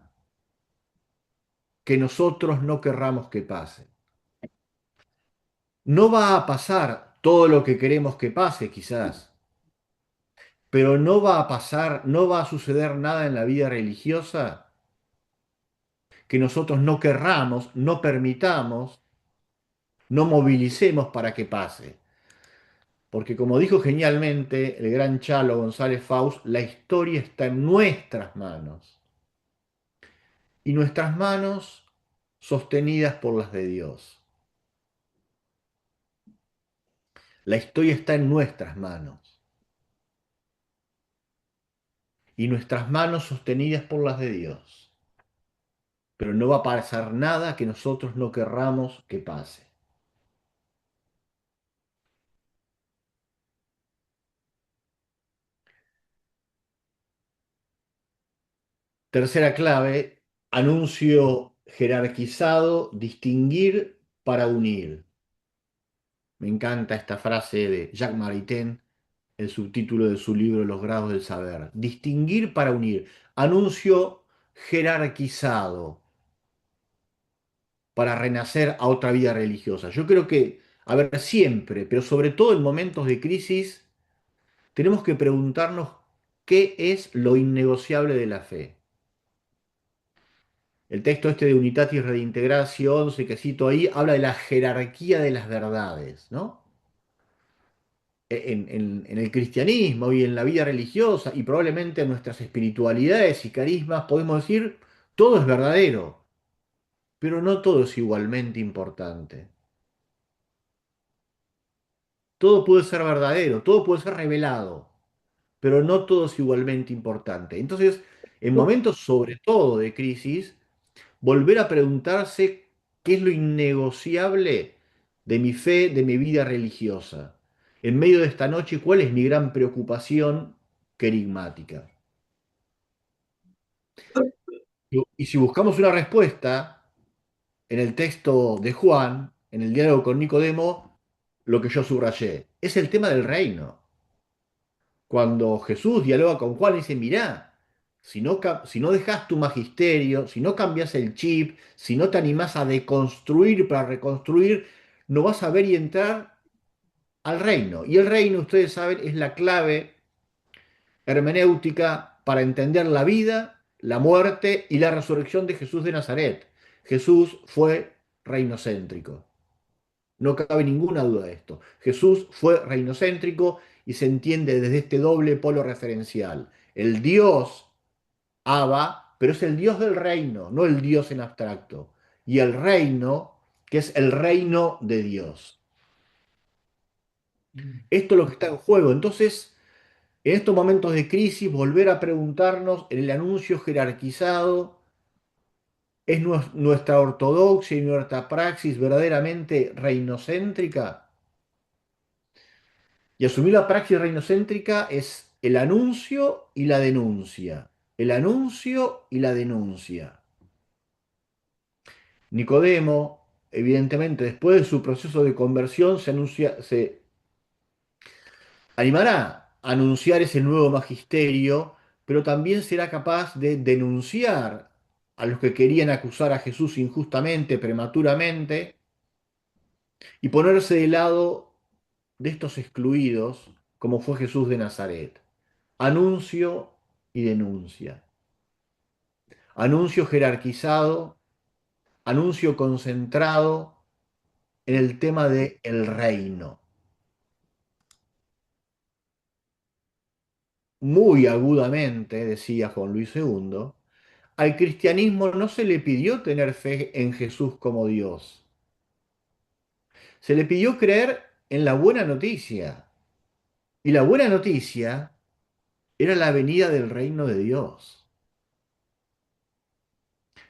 que nosotros no querramos que pase. No va a pasar todo lo que queremos que pase, quizás, pero no va a pasar, no va a suceder nada en la vida religiosa que nosotros no querramos, no permitamos, no movilicemos para que pase. Porque como dijo genialmente el gran Chalo González Faust, la historia está en nuestras manos. Y nuestras manos sostenidas por las de Dios. La historia está en nuestras manos. Y nuestras manos sostenidas por las de Dios. Pero no va a pasar nada que nosotros no querramos que pase. Tercera clave: anuncio jerarquizado, distinguir para unir. Me encanta esta frase de Jacques Maritain, el subtítulo de su libro Los grados del saber. Distinguir para unir. Anuncio jerarquizado para renacer a otra vida religiosa. Yo creo que, a ver, siempre, pero sobre todo en momentos de crisis, tenemos que preguntarnos qué es lo innegociable de la fe. El texto este de Unitatis Redintegratio 11, que cito ahí, habla de la jerarquía de las verdades, ¿no? En el cristianismo y en la vida religiosa y probablemente en nuestras espiritualidades y carismas podemos decir, todo es verdadero, pero no todo es igualmente importante. Todo puede ser verdadero, todo puede ser revelado, pero no todo es igualmente importante. Entonces, en momentos sobre todo de crisis, volver a preguntarse qué es lo innegociable de mi fe, de mi vida religiosa. En medio de esta noche, ¿cuál es mi gran preocupación querigmática? Y si buscamos una respuesta en el texto de Juan, en el diálogo con Nicodemo, lo que yo subrayé, es el tema del reino. Cuando Jesús dialoga con Juan y dice, mirá, si no dejas tu magisterio, si no cambias el chip, si no te animás a deconstruir para reconstruir, no vas a ver y entrar al reino. Y el reino, ustedes saben, es la clave hermenéutica para entender la vida, la muerte y la resurrección de Jesús de Nazaret. Jesús fue reinocéntrico. No cabe ninguna duda de esto. Jesús fue reinocéntrico y se entiende desde este doble polo referencial. El Dios, Abba, pero es el Dios del reino, no el Dios en abstracto. Y el reino, que es el reino de Dios. Esto es lo que está en juego. Entonces, en estos momentos de crisis, volver a preguntarnos en el anuncio jerarquizado, ¿es nuestra ortodoxia y nuestra praxis verdaderamente reinocéntrica? Y asumir la praxis reinocéntrica es el anuncio y la denuncia. El anuncio y la denuncia. Nicodemo, evidentemente, después de su proceso de conversión, se animará a anunciar ese nuevo magisterio, pero también será capaz de denunciar a los que querían acusar a Jesús injustamente, prematuramente, y ponerse de lado de estos excluidos, como fue Jesús de Nazaret. Anuncio y denuncia. Anuncio jerarquizado, anuncio concentrado en el tema de el reino. Muy agudamente, decía Juan Luis II, al cristianismo no se le pidió tener fe en Jesús como Dios. Se le pidió creer en la buena noticia. Y la buena noticia era la venida del reino de Dios.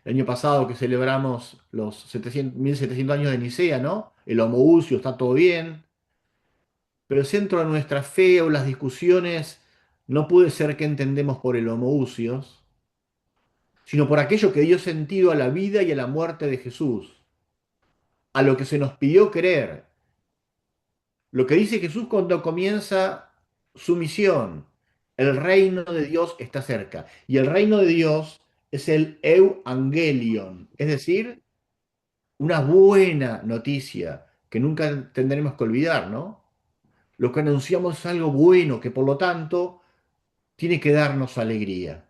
El año pasado que celebramos los 1700 años de Nicea, ¿no? El homoousion, está todo bien, pero el centro de nuestra fe o las discusiones no puede ser qué entendemos por el homoousios, sino por aquello que dio sentido a la vida y a la muerte de Jesús, a lo que se nos pidió creer. Lo que dice Jesús cuando comienza su misión, el reino de Dios está cerca. Y el reino de Dios es el euangelion, es decir, una buena noticia que nunca tendremos que olvidar, ¿no? Lo que anunciamos es algo bueno que por lo tanto tiene que darnos alegría.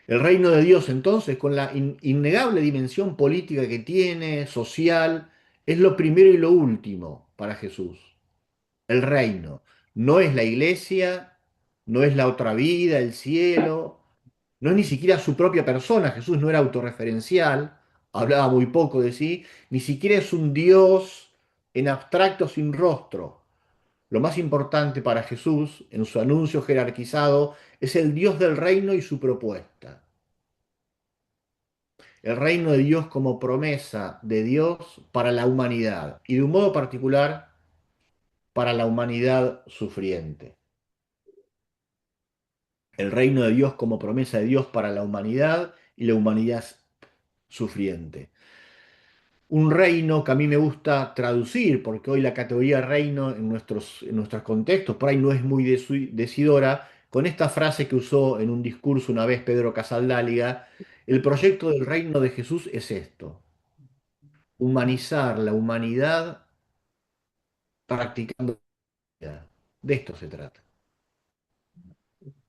El reino de Dios entonces, con la innegable dimensión política que tiene, social, es lo primero y lo último para Jesús. El reino. No es la iglesia, no es la otra vida, el cielo, no es ni siquiera su propia persona. Jesús no era autorreferencial, hablaba muy poco de sí, ni siquiera es un Dios en abstracto sin rostro. Lo más importante para Jesús, en su anuncio jerarquizado, es el Dios del reino y su propuesta. El reino de Dios como promesa de Dios para la humanidad y de un modo particular para la humanidad sufriente. El reino de Dios como promesa de Dios para la humanidad y la humanidad sufriente. Un reino que a mí me gusta traducir, porque hoy la categoría reino en nuestros contextos por ahí no es muy decidora, con esta frase que usó en un discurso una vez Pedro Casaldáliga: el proyecto del reino de Jesús es esto: humanizar la humanidad practicando la humanidad. De esto se trata.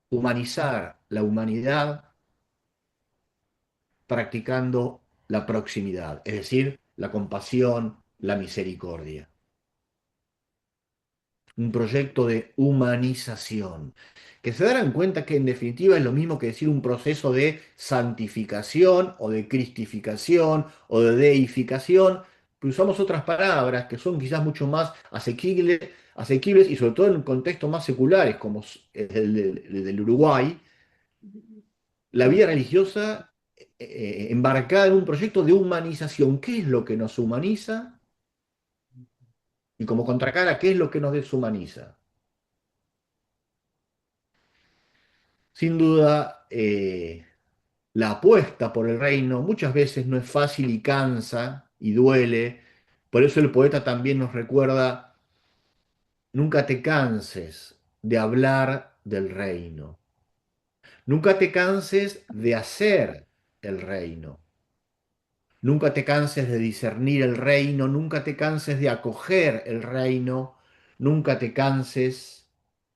Humanizar la humanidad practicando la proximidad, es decir, la compasión, la misericordia. Un proyecto de humanización, que se darán cuenta que en definitiva es lo mismo que decir un proceso de santificación o de cristificación o de deificación, pero usamos otras palabras que son quizás mucho más asequibles y sobre todo en contextos más seculares como el del Uruguay. La vida religiosa embarcada en un proyecto de humanización. ¿Qué es lo que nos humaniza? Y como contracara, ¿qué es lo que nos deshumaniza? Sin duda, la apuesta por el reino muchas veces no es fácil y cansa y duele. Por eso el poeta también nos recuerda: nunca te canses de hablar del reino. Nunca te canses de hacer el reino. Nunca te canses de discernir el reino, nunca te canses de acoger el reino, nunca te canses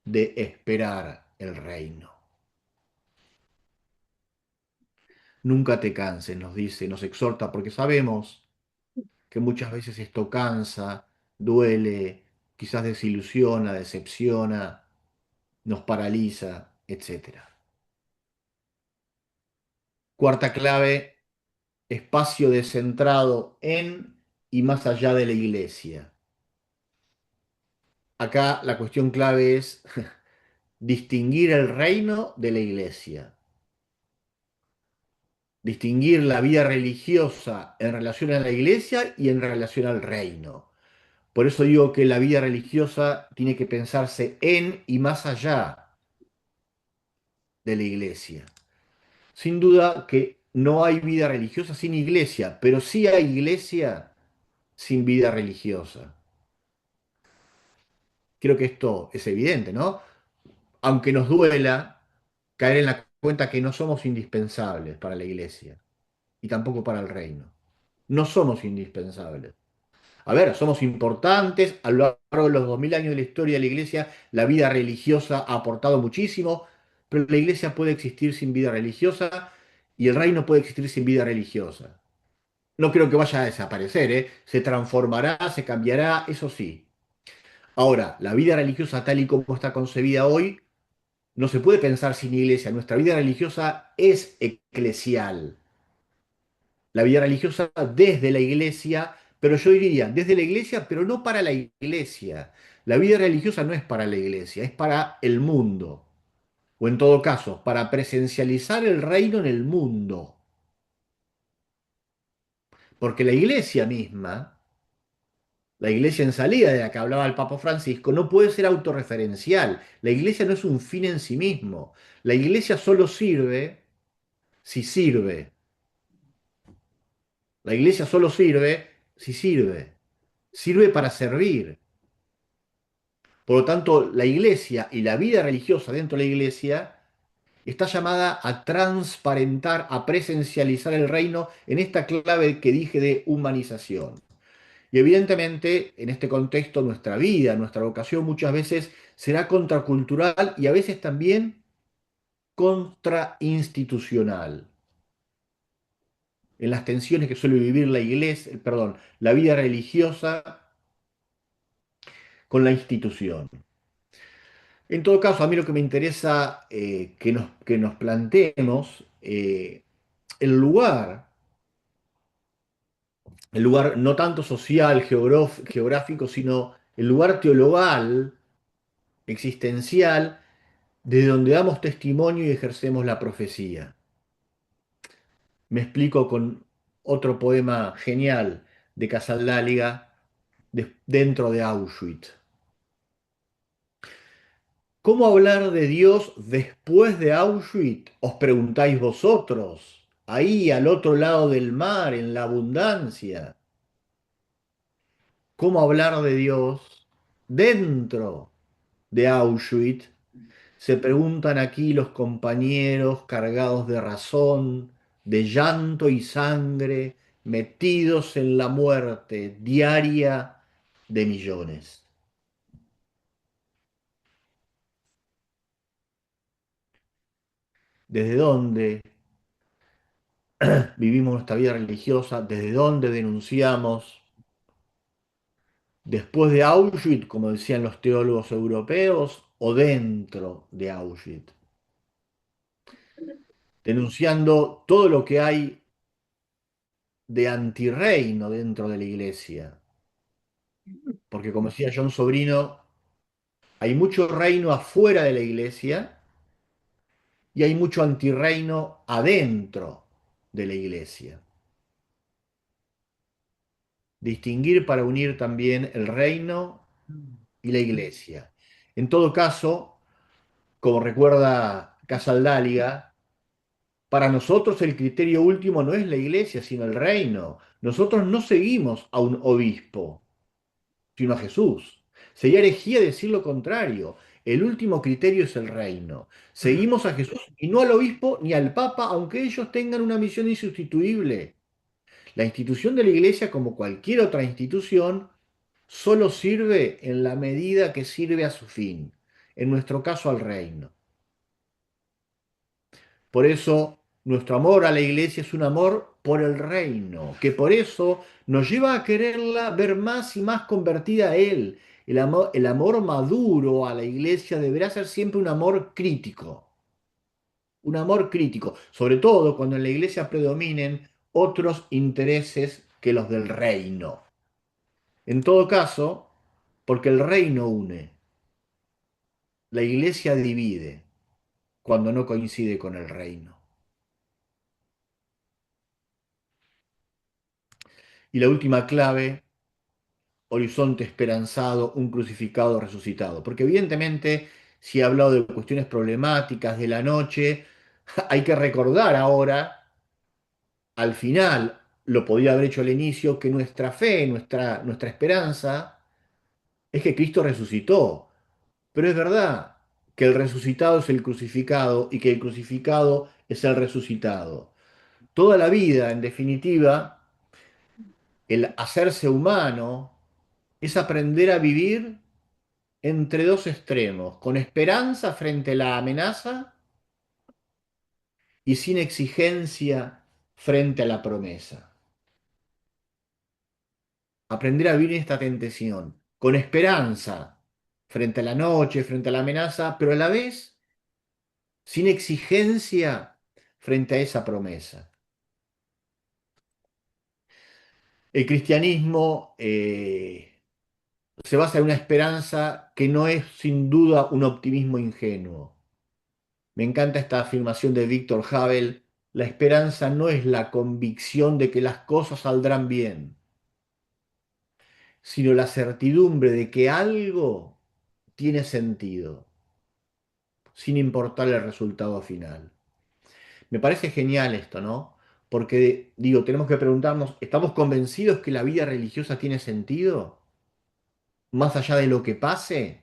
de esperar el reino. Nunca te canses, nos dice, nos exhorta, porque sabemos que muchas veces esto cansa, duele, quizás desilusiona, decepciona, nos paraliza, etc. Cuarta clave: espacio descentrado en y más allá de la iglesia. Acá la cuestión clave es distinguir el reino de la iglesia, distinguir la vida religiosa en relación a la iglesia y en relación al reino. Por eso digo que la vida religiosa tiene que pensarse en y más allá de la iglesia. Sin duda que no hay vida religiosa sin iglesia, pero sí hay iglesia sin vida religiosa. Creo que esto es evidente, ¿no? Aunque nos duela caer en la cuenta que no somos indispensables para la iglesia y tampoco para el reino. No somos indispensables. A ver, somos importantes, a lo largo de los 2000 años de la historia de la iglesia, la vida religiosa ha aportado muchísimo, pero la iglesia puede existir sin vida religiosa y el reino puede existir sin vida religiosa. No creo que vaya a desaparecer, ¿eh? Se transformará, se cambiará, eso sí. Ahora, la vida religiosa tal y como está concebida hoy, no se puede pensar sin iglesia. Nuestra vida religiosa es eclesial. La vida religiosa desde la iglesia, pero yo diría, desde la iglesia, pero no para la iglesia. La vida religiosa no es para la iglesia, es para el mundo. O en todo caso, para presencializar el reino en el mundo. Porque la iglesia misma, la iglesia en salida de la que hablaba el Papa Francisco, no puede ser autorreferencial. La iglesia no es un fin en sí mismo. La iglesia solo sirve si sirve. La iglesia solo sirve si sirve. Sirve para servir. Por lo tanto, la iglesia y la vida religiosa dentro de la iglesia está llamada a transparentar, a presencializar el reino en esta clave que dije de humanización. Y evidentemente, en este contexto, nuestra vida, nuestra vocación muchas veces será contracultural y a veces también contrainstitucional. En las tensiones que suele vivir la iglesia, perdón, la vida religiosa con la institución. En todo caso, a mí lo que me interesa que nos planteemos el el lugar no tanto social, geográfico, sino el lugar teologal, existencial, de donde damos testimonio y ejercemos la profecía. Me explico con otro poema genial de Casaldáliga dentro de Auschwitz. ¿Cómo hablar de Dios después de Auschwitz? Os preguntáis vosotros, ahí al otro lado del mar, en la abundancia. ¿Cómo hablar de Dios dentro de Auschwitz? Se preguntan aquí los compañeros cargados de razón, de llanto y sangre, metidos en la muerte diaria de millones. ¿Desde dónde vivimos nuestra vida religiosa? ¿Desde dónde denunciamos? ¿Después de Auschwitz, como decían los teólogos europeos, o dentro de Auschwitz? Denunciando todo lo que hay de antirreino dentro de la iglesia. Porque como decía John Sobrino, hay mucho reino afuera de la iglesia y hay mucho antirreino adentro de la iglesia. Distinguir para unir también el reino y la iglesia. En todo caso, como recuerda Casaldáliga, para nosotros el criterio último no es la iglesia, sino el reino. Nosotros no seguimos a un obispo, sino a Jesús. Sería herejía decir lo contrario. El último criterio es el reino. Seguimos a Jesús y no al obispo ni al papa, aunque ellos tengan una misión insustituible. La institución de la iglesia, como cualquier otra institución, solo sirve en la medida que sirve a su fin, en nuestro caso al reino. Por eso nuestro amor a la iglesia es un amor por el reino, que por eso nos lleva a quererla ver más y más convertida a Él. El amor maduro a la iglesia deberá ser siempre un amor crítico, sobre todo cuando en la iglesia predominen otros intereses que los del reino. En todo caso, porque el reino une, la iglesia divide cuando no coincide con el reino. Y la última clave horizonte esperanzado, un crucificado resucitado. Porque evidentemente, si he hablado de cuestiones problemáticas de la noche, hay que recordar ahora, al final, lo podía haber hecho al inicio, que nuestra fe, nuestra esperanza, es que Cristo resucitó. Pero es verdad que el resucitado es el crucificado y que el crucificado es el resucitado. Toda la vida, en definitiva, el hacerse humano es aprender a vivir entre dos extremos, con esperanza frente a la amenaza y sin exigencia frente a la promesa. Aprender a vivir en esta tentación, con esperanza frente a la noche, frente a la amenaza, pero a la vez sin exigencia frente a esa promesa. El cristianismo se basa en una esperanza que no es sin duda un optimismo ingenuo. Me encanta esta afirmación de Víctor Havel: la esperanza no es la convicción de que las cosas saldrán bien, sino la certidumbre de que algo tiene sentido, sin importar el resultado final. Me parece genial esto, ¿no? Porque, digo, tenemos que preguntarnos, ¿estamos convencidos que la vida religiosa tiene sentido? Más allá de lo que pase.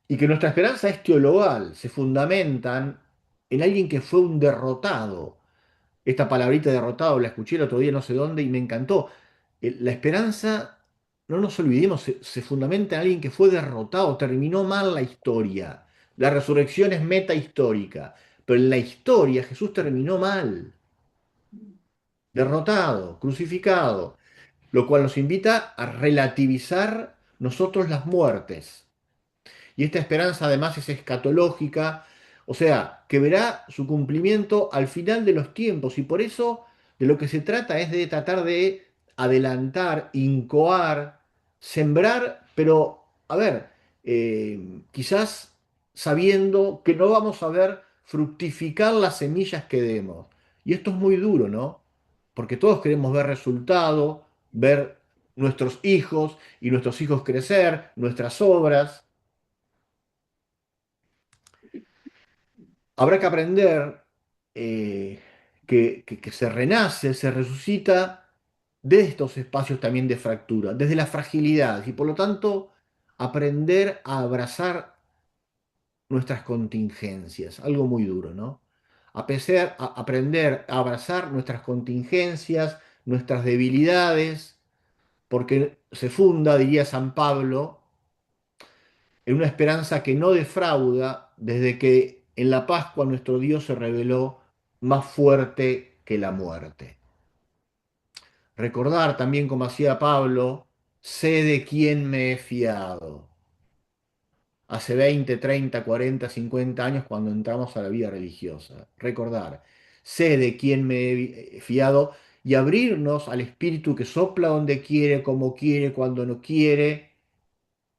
Y que nuestra esperanza es teologal, se fundamentan en alguien que fue un derrotado. Esta palabrita derrotado la escuché el otro día no sé dónde y me encantó. La esperanza, no nos olvidemos, se fundamenta en alguien que fue derrotado, terminó mal la historia. La resurrección es meta histórica, pero en la historia Jesús terminó mal, derrotado, crucificado, lo cual nos invita a relativizar nosotros las muertes. Y esta esperanza además es escatológica, o sea, que verá su cumplimiento al final de los tiempos. Y por eso de lo que se trata es de tratar de adelantar, incoar, sembrar, pero, a ver, quizás sabiendo que no vamos a ver fructificar las semillas que demos. Y esto es muy duro, ¿no? Porque todos queremos ver resultado, ver nuestros hijos y nuestros hijos crecer, nuestras obras. Habrá que aprender que se renace, se resucita de estos espacios también de fractura, desde la fragilidad y por lo tanto aprender a abrazar nuestras contingencias, algo muy duro, ¿no? Aprender a abrazar nuestras contingencias, nuestras debilidades, porque se funda, diría San Pablo, en una esperanza que no defrauda desde que en la Pascua nuestro Dios se reveló más fuerte que la muerte. Recordar también, como hacía Pablo, sé de quién me he fiado. Hace 20, 30, 40, 50 años cuando entramos a la vida religiosa. Recordar, sé de quién me he fiado y abrirnos al Espíritu que sopla donde quiere, como quiere, cuando no quiere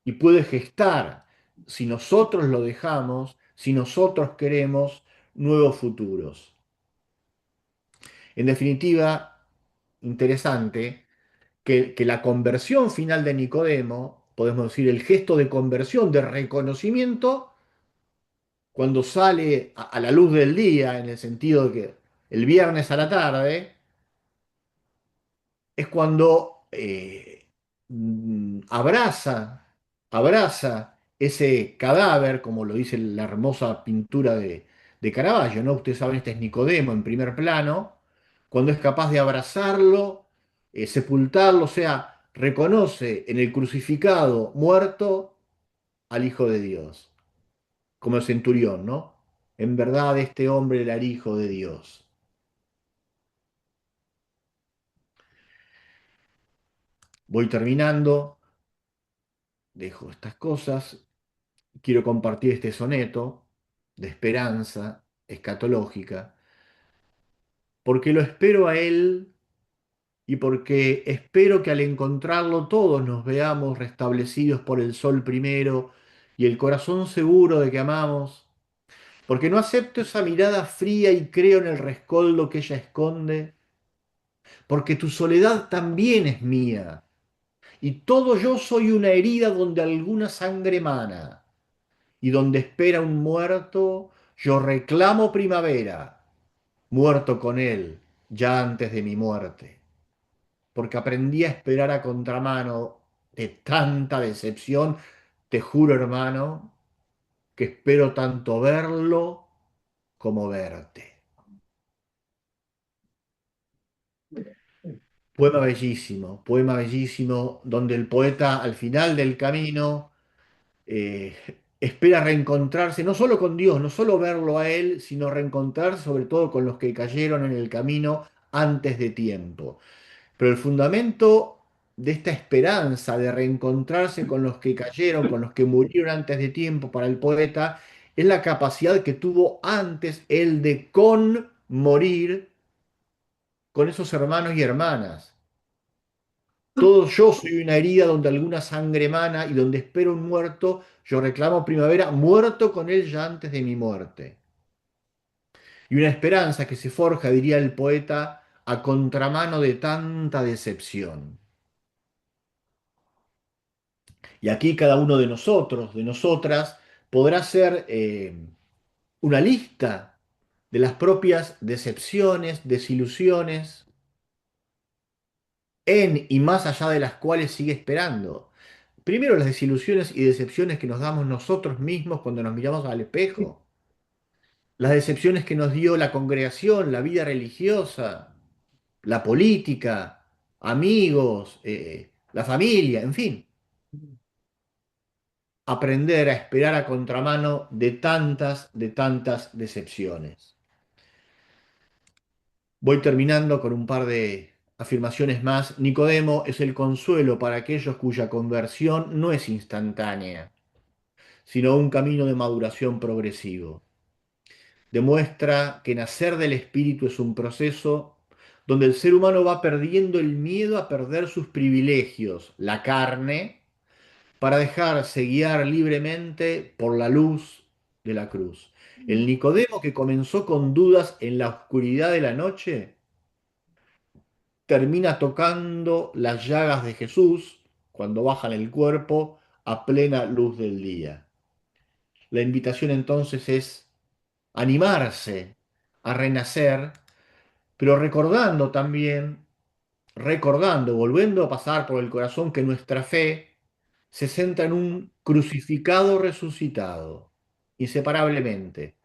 y puede gestar, si nosotros lo dejamos, si nosotros queremos, nuevos futuros. En definitiva, interesante que la conversión final de Nicodemo, podemos decir el gesto de conversión, de reconocimiento, cuando sale a la luz del día, en el sentido de que el viernes a la tarde, es cuando abraza ese cadáver, como lo dice la hermosa pintura de Caravaggio, ¿no? Ustedes saben, este es Nicodemo en primer plano, cuando es capaz de abrazarlo, sepultarlo, o sea, reconoce en el crucificado muerto al Hijo de Dios, como el centurión, ¿no? En verdad este hombre era el Hijo de Dios. Voy terminando, dejo estas cosas. Quiero compartir este soneto de esperanza escatológica, porque lo espero a él y porque espero que al encontrarlo todos nos veamos restablecidos por el sol primero y el corazón seguro de que amamos, porque no acepto esa mirada fría y creo en el rescoldo que ella esconde, porque tu soledad también es mía, y todo yo soy una herida donde alguna sangre mana, y donde espera un muerto, yo reclamo primavera, muerto con él, ya antes de mi muerte, porque aprendí a esperar a contramano de tanta decepción, te juro, hermano, que espero tanto verlo como verte. Poema bellísimo, donde el poeta al final del camino eh, espera reencontrarse no solo con Dios, no solo verlo a Él, sino reencontrarse sobre todo con los que cayeron en el camino antes de tiempo. Pero el fundamento de esta esperanza de reencontrarse con los que cayeron, con los que murieron antes de tiempo para el poeta, es la capacidad que tuvo antes él de con morir con esos hermanos y hermanas. Todo yo soy una herida donde alguna sangre mana y donde espero un muerto, yo reclamo primavera, muerto con él ya antes de mi muerte. Y una esperanza que se forja, diría el poeta, a contramano de tanta decepción. Y aquí cada uno de nosotros, de nosotras, podrá hacer una lista de las propias decepciones, desilusiones, en y más allá de las cuales sigue esperando. Primero, las desilusiones y decepciones que nos damos nosotros mismos cuando nos miramos al espejo. Las decepciones que nos dio la congregación, la vida religiosa, la política, amigos, la familia, en fin. Aprender a esperar a contramano de tantas decepciones. Voy terminando con un par de afirmaciones más. Nicodemo es el consuelo para aquellos cuya conversión no es instantánea, sino un camino de maduración progresivo. Demuestra que nacer del espíritu es un proceso donde el ser humano va perdiendo el miedo a perder sus privilegios, la carne, para dejarse guiar libremente por la luz de la cruz. El Nicodemo que comenzó con dudas en la oscuridad de la noche, termina tocando las llagas de Jesús cuando bajan el cuerpo a plena luz del día. La invitación entonces es animarse a renacer, pero recordando también, volviendo a pasar por el corazón que nuestra fe se centra en un crucificado resucitado, inseparablemente.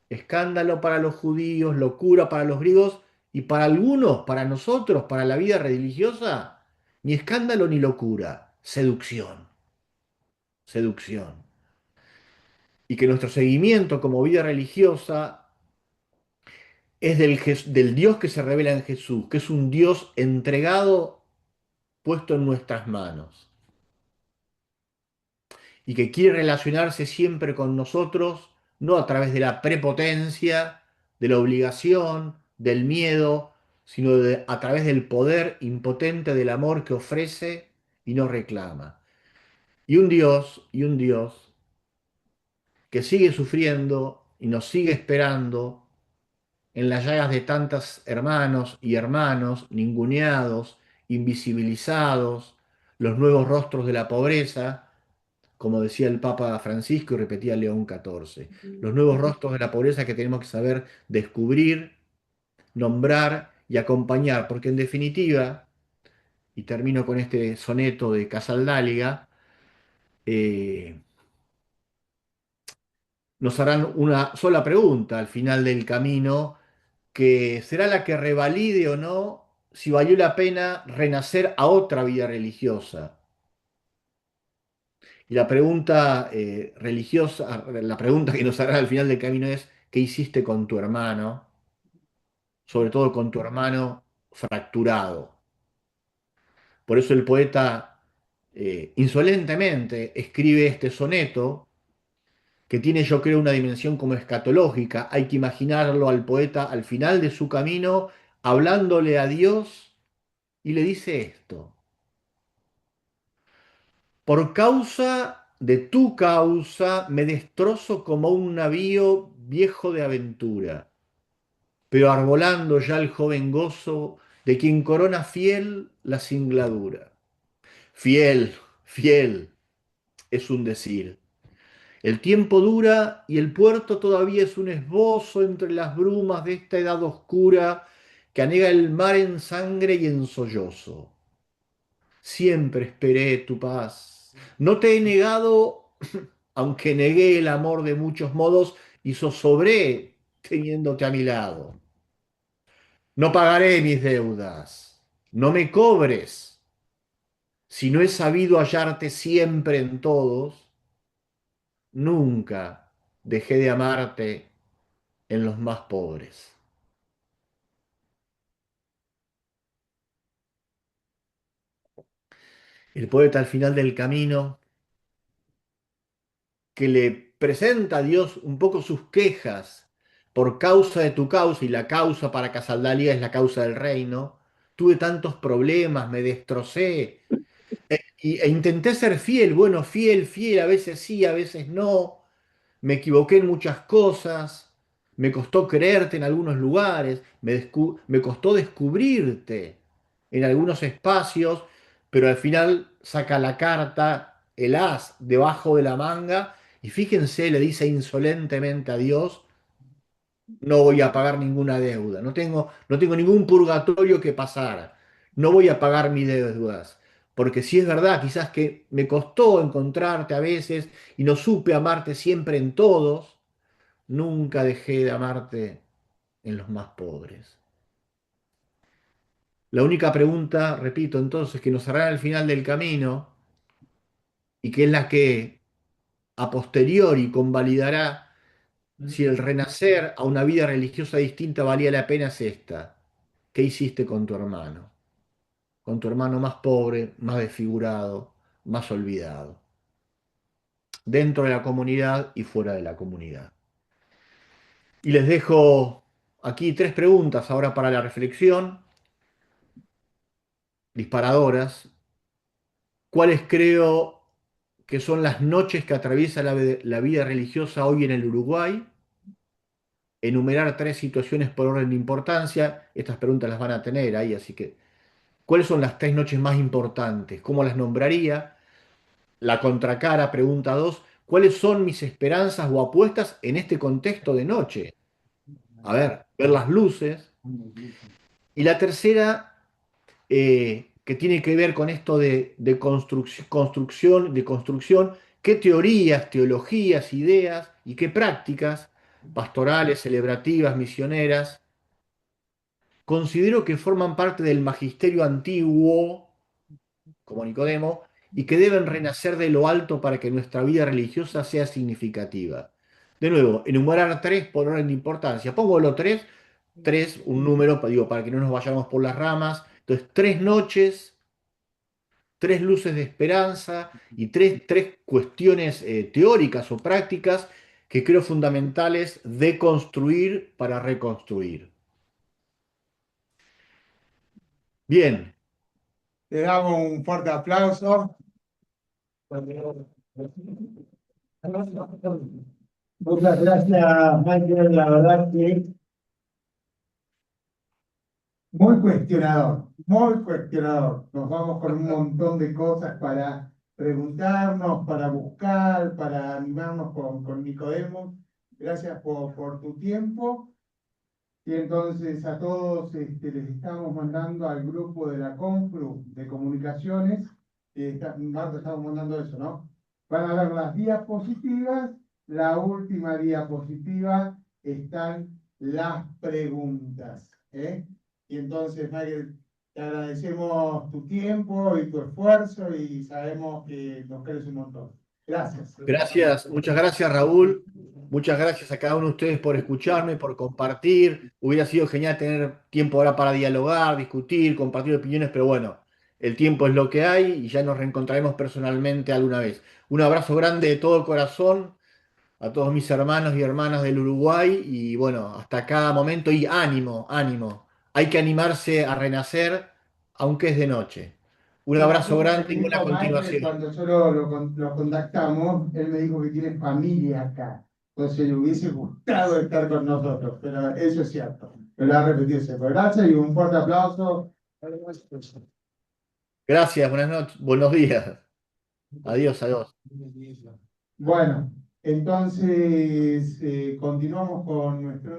Escándalo para los judíos, locura para los griegos y para algunos, para nosotros, para la vida religiosa, ni escándalo ni locura, seducción, seducción. Y que nuestro seguimiento como vida religiosa es del Dios que se revela en Jesús, que es un Dios entregado, puesto en nuestras manos y que quiere relacionarse siempre con nosotros, no a través de la prepotencia, de la obligación, del miedo, sino a través del poder impotente del amor que ofrece y no reclama. Y un Dios que sigue sufriendo y nos sigue esperando en las llagas de tantos hermanos y hermanos ninguneados, invisibilizados, los nuevos rostros de la pobreza, como decía el Papa Francisco y repetía León XIV, los nuevos rostros de la pobreza que tenemos que saber descubrir, nombrar y acompañar, porque en definitiva, y termino con este soneto de Casaldáliga, eh, nos harán una sola pregunta al final del camino, que será la que revalide o no si valió la pena renacer a otra vida religiosa. Y la pregunta religiosa, la pregunta que nos hará al final del camino es, ¿qué hiciste con tu hermano? Sobre todo con tu hermano fracturado. Por eso el poeta insolentemente escribe este soneto, que tiene yo creo una dimensión como escatológica. Hay que imaginarlo al poeta al final de su camino, hablándole a Dios y le dice esto. Por causa de tu causa me destrozo como un navío viejo de aventura, pero arbolando ya el joven gozo de quien corona fiel la singladura. Fiel, fiel, es un decir. El tiempo dura y el puerto todavía es un esbozo entre las brumas de esta edad oscura que anega el mar en sangre y en sollozo. Siempre esperé tu paz. No te he negado, aunque negué el amor de muchos modos y zozobré teniéndote a mi lado. No pagaré mis deudas. No me cobres. Si no he sabido hallarte siempre en todos, nunca dejé de amarte en los más pobres. El poeta al final del camino, que le presenta a Dios un poco sus quejas por causa de tu causa, y la causa para Casaldalía es la causa del reino. Tuve tantos problemas, me destrocé, e intenté ser fiel, bueno, fiel, fiel, a veces sí, a veces no. Me equivoqué en muchas cosas, me costó creerte en algunos lugares, me costó descubrirte en algunos espacios, pero al final saca la carta, el as debajo de la manga, y fíjense, le dice insolentemente a Dios, no voy a pagar ninguna deuda, no tengo ningún purgatorio que pasar, no voy a pagar mis deudas. Porque si es verdad, quizás que me costó encontrarte a veces y no supe amarte siempre en todos, nunca dejé de amarte en los más pobres. La única pregunta, repito entonces, que nos hará al final del camino y que es la que a posteriori convalidará si el renacer a una vida religiosa distinta valía la pena es esta. ¿Qué hiciste con tu hermano? Con tu hermano más pobre, más desfigurado, más olvidado, dentro de la comunidad y fuera de la comunidad. Y les dejo aquí 3 preguntas ahora para la reflexión, disparadoras. ¿Cuáles creo que son las noches que atraviesa la vida religiosa hoy en el Uruguay? Enumerar 3 situaciones por orden de importancia. Estas preguntas las van a tener ahí, así que, ¿cuáles son las 3 noches más importantes? ¿Cómo las nombraría? La contracara, pregunta 2. ¿Cuáles son mis esperanzas o apuestas en este contexto de noche? A ver las luces. Y la tercera, que tiene que ver con esto de construcción, qué teorías, teologías, ideas y qué prácticas pastorales, celebrativas, misioneras, considero que forman parte del magisterio antiguo, como Nicodemo, y que deben renacer de lo alto para que nuestra vida religiosa sea significativa. De nuevo, enumerar 3 por orden de importancia. Pongo los 3, un número, digo, para que no nos vayamos por las ramas. Entonces, 3 noches, 3 luces de esperanza y tres cuestiones teóricas o prácticas que creo fundamentales de construir para reconstruir. Bien, Le damos un fuerte aplauso. Muchas gracias, Michael. La verdad que muy cuestionador, muy cuestionador. Nos vamos con un montón de cosas para preguntarnos, para buscar, para animarnos con Nicodemo. Gracias por tu tiempo. Y entonces a todos les estamos mandando al grupo de la Conflu de comunicaciones. Marta, estamos mandando eso, ¿no? Van a ver las diapositivas. La última diapositiva están las preguntas. Y entonces, Michael, te agradecemos tu tiempo y tu esfuerzo y sabemos que nos querés un montón. Gracias. gracias, muchas gracias Raúl, muchas gracias a cada uno de ustedes por escucharme, por compartir. Hubiera sido genial tener tiempo ahora para dialogar, discutir, compartir opiniones, pero bueno, el tiempo es lo que hay y ya nos reencontraremos personalmente alguna vez. Un abrazo grande de todo corazón a todos mis hermanos y hermanas del Uruguay y bueno, hasta cada momento y ánimo, ánimo. Hay que animarse a renacer aunque es de noche. Un abrazo grande y buena continuación. Cuando yo lo contactamos, él me dijo que tiene familia acá. Entonces le hubiese gustado estar con nosotros, pero eso es cierto. Me lo ha repetido siempre. Gracias y un fuerte aplauso Gracias, buenas noches, buenos días. Adiós, adiós. Bueno, entonces continuamos con nuestro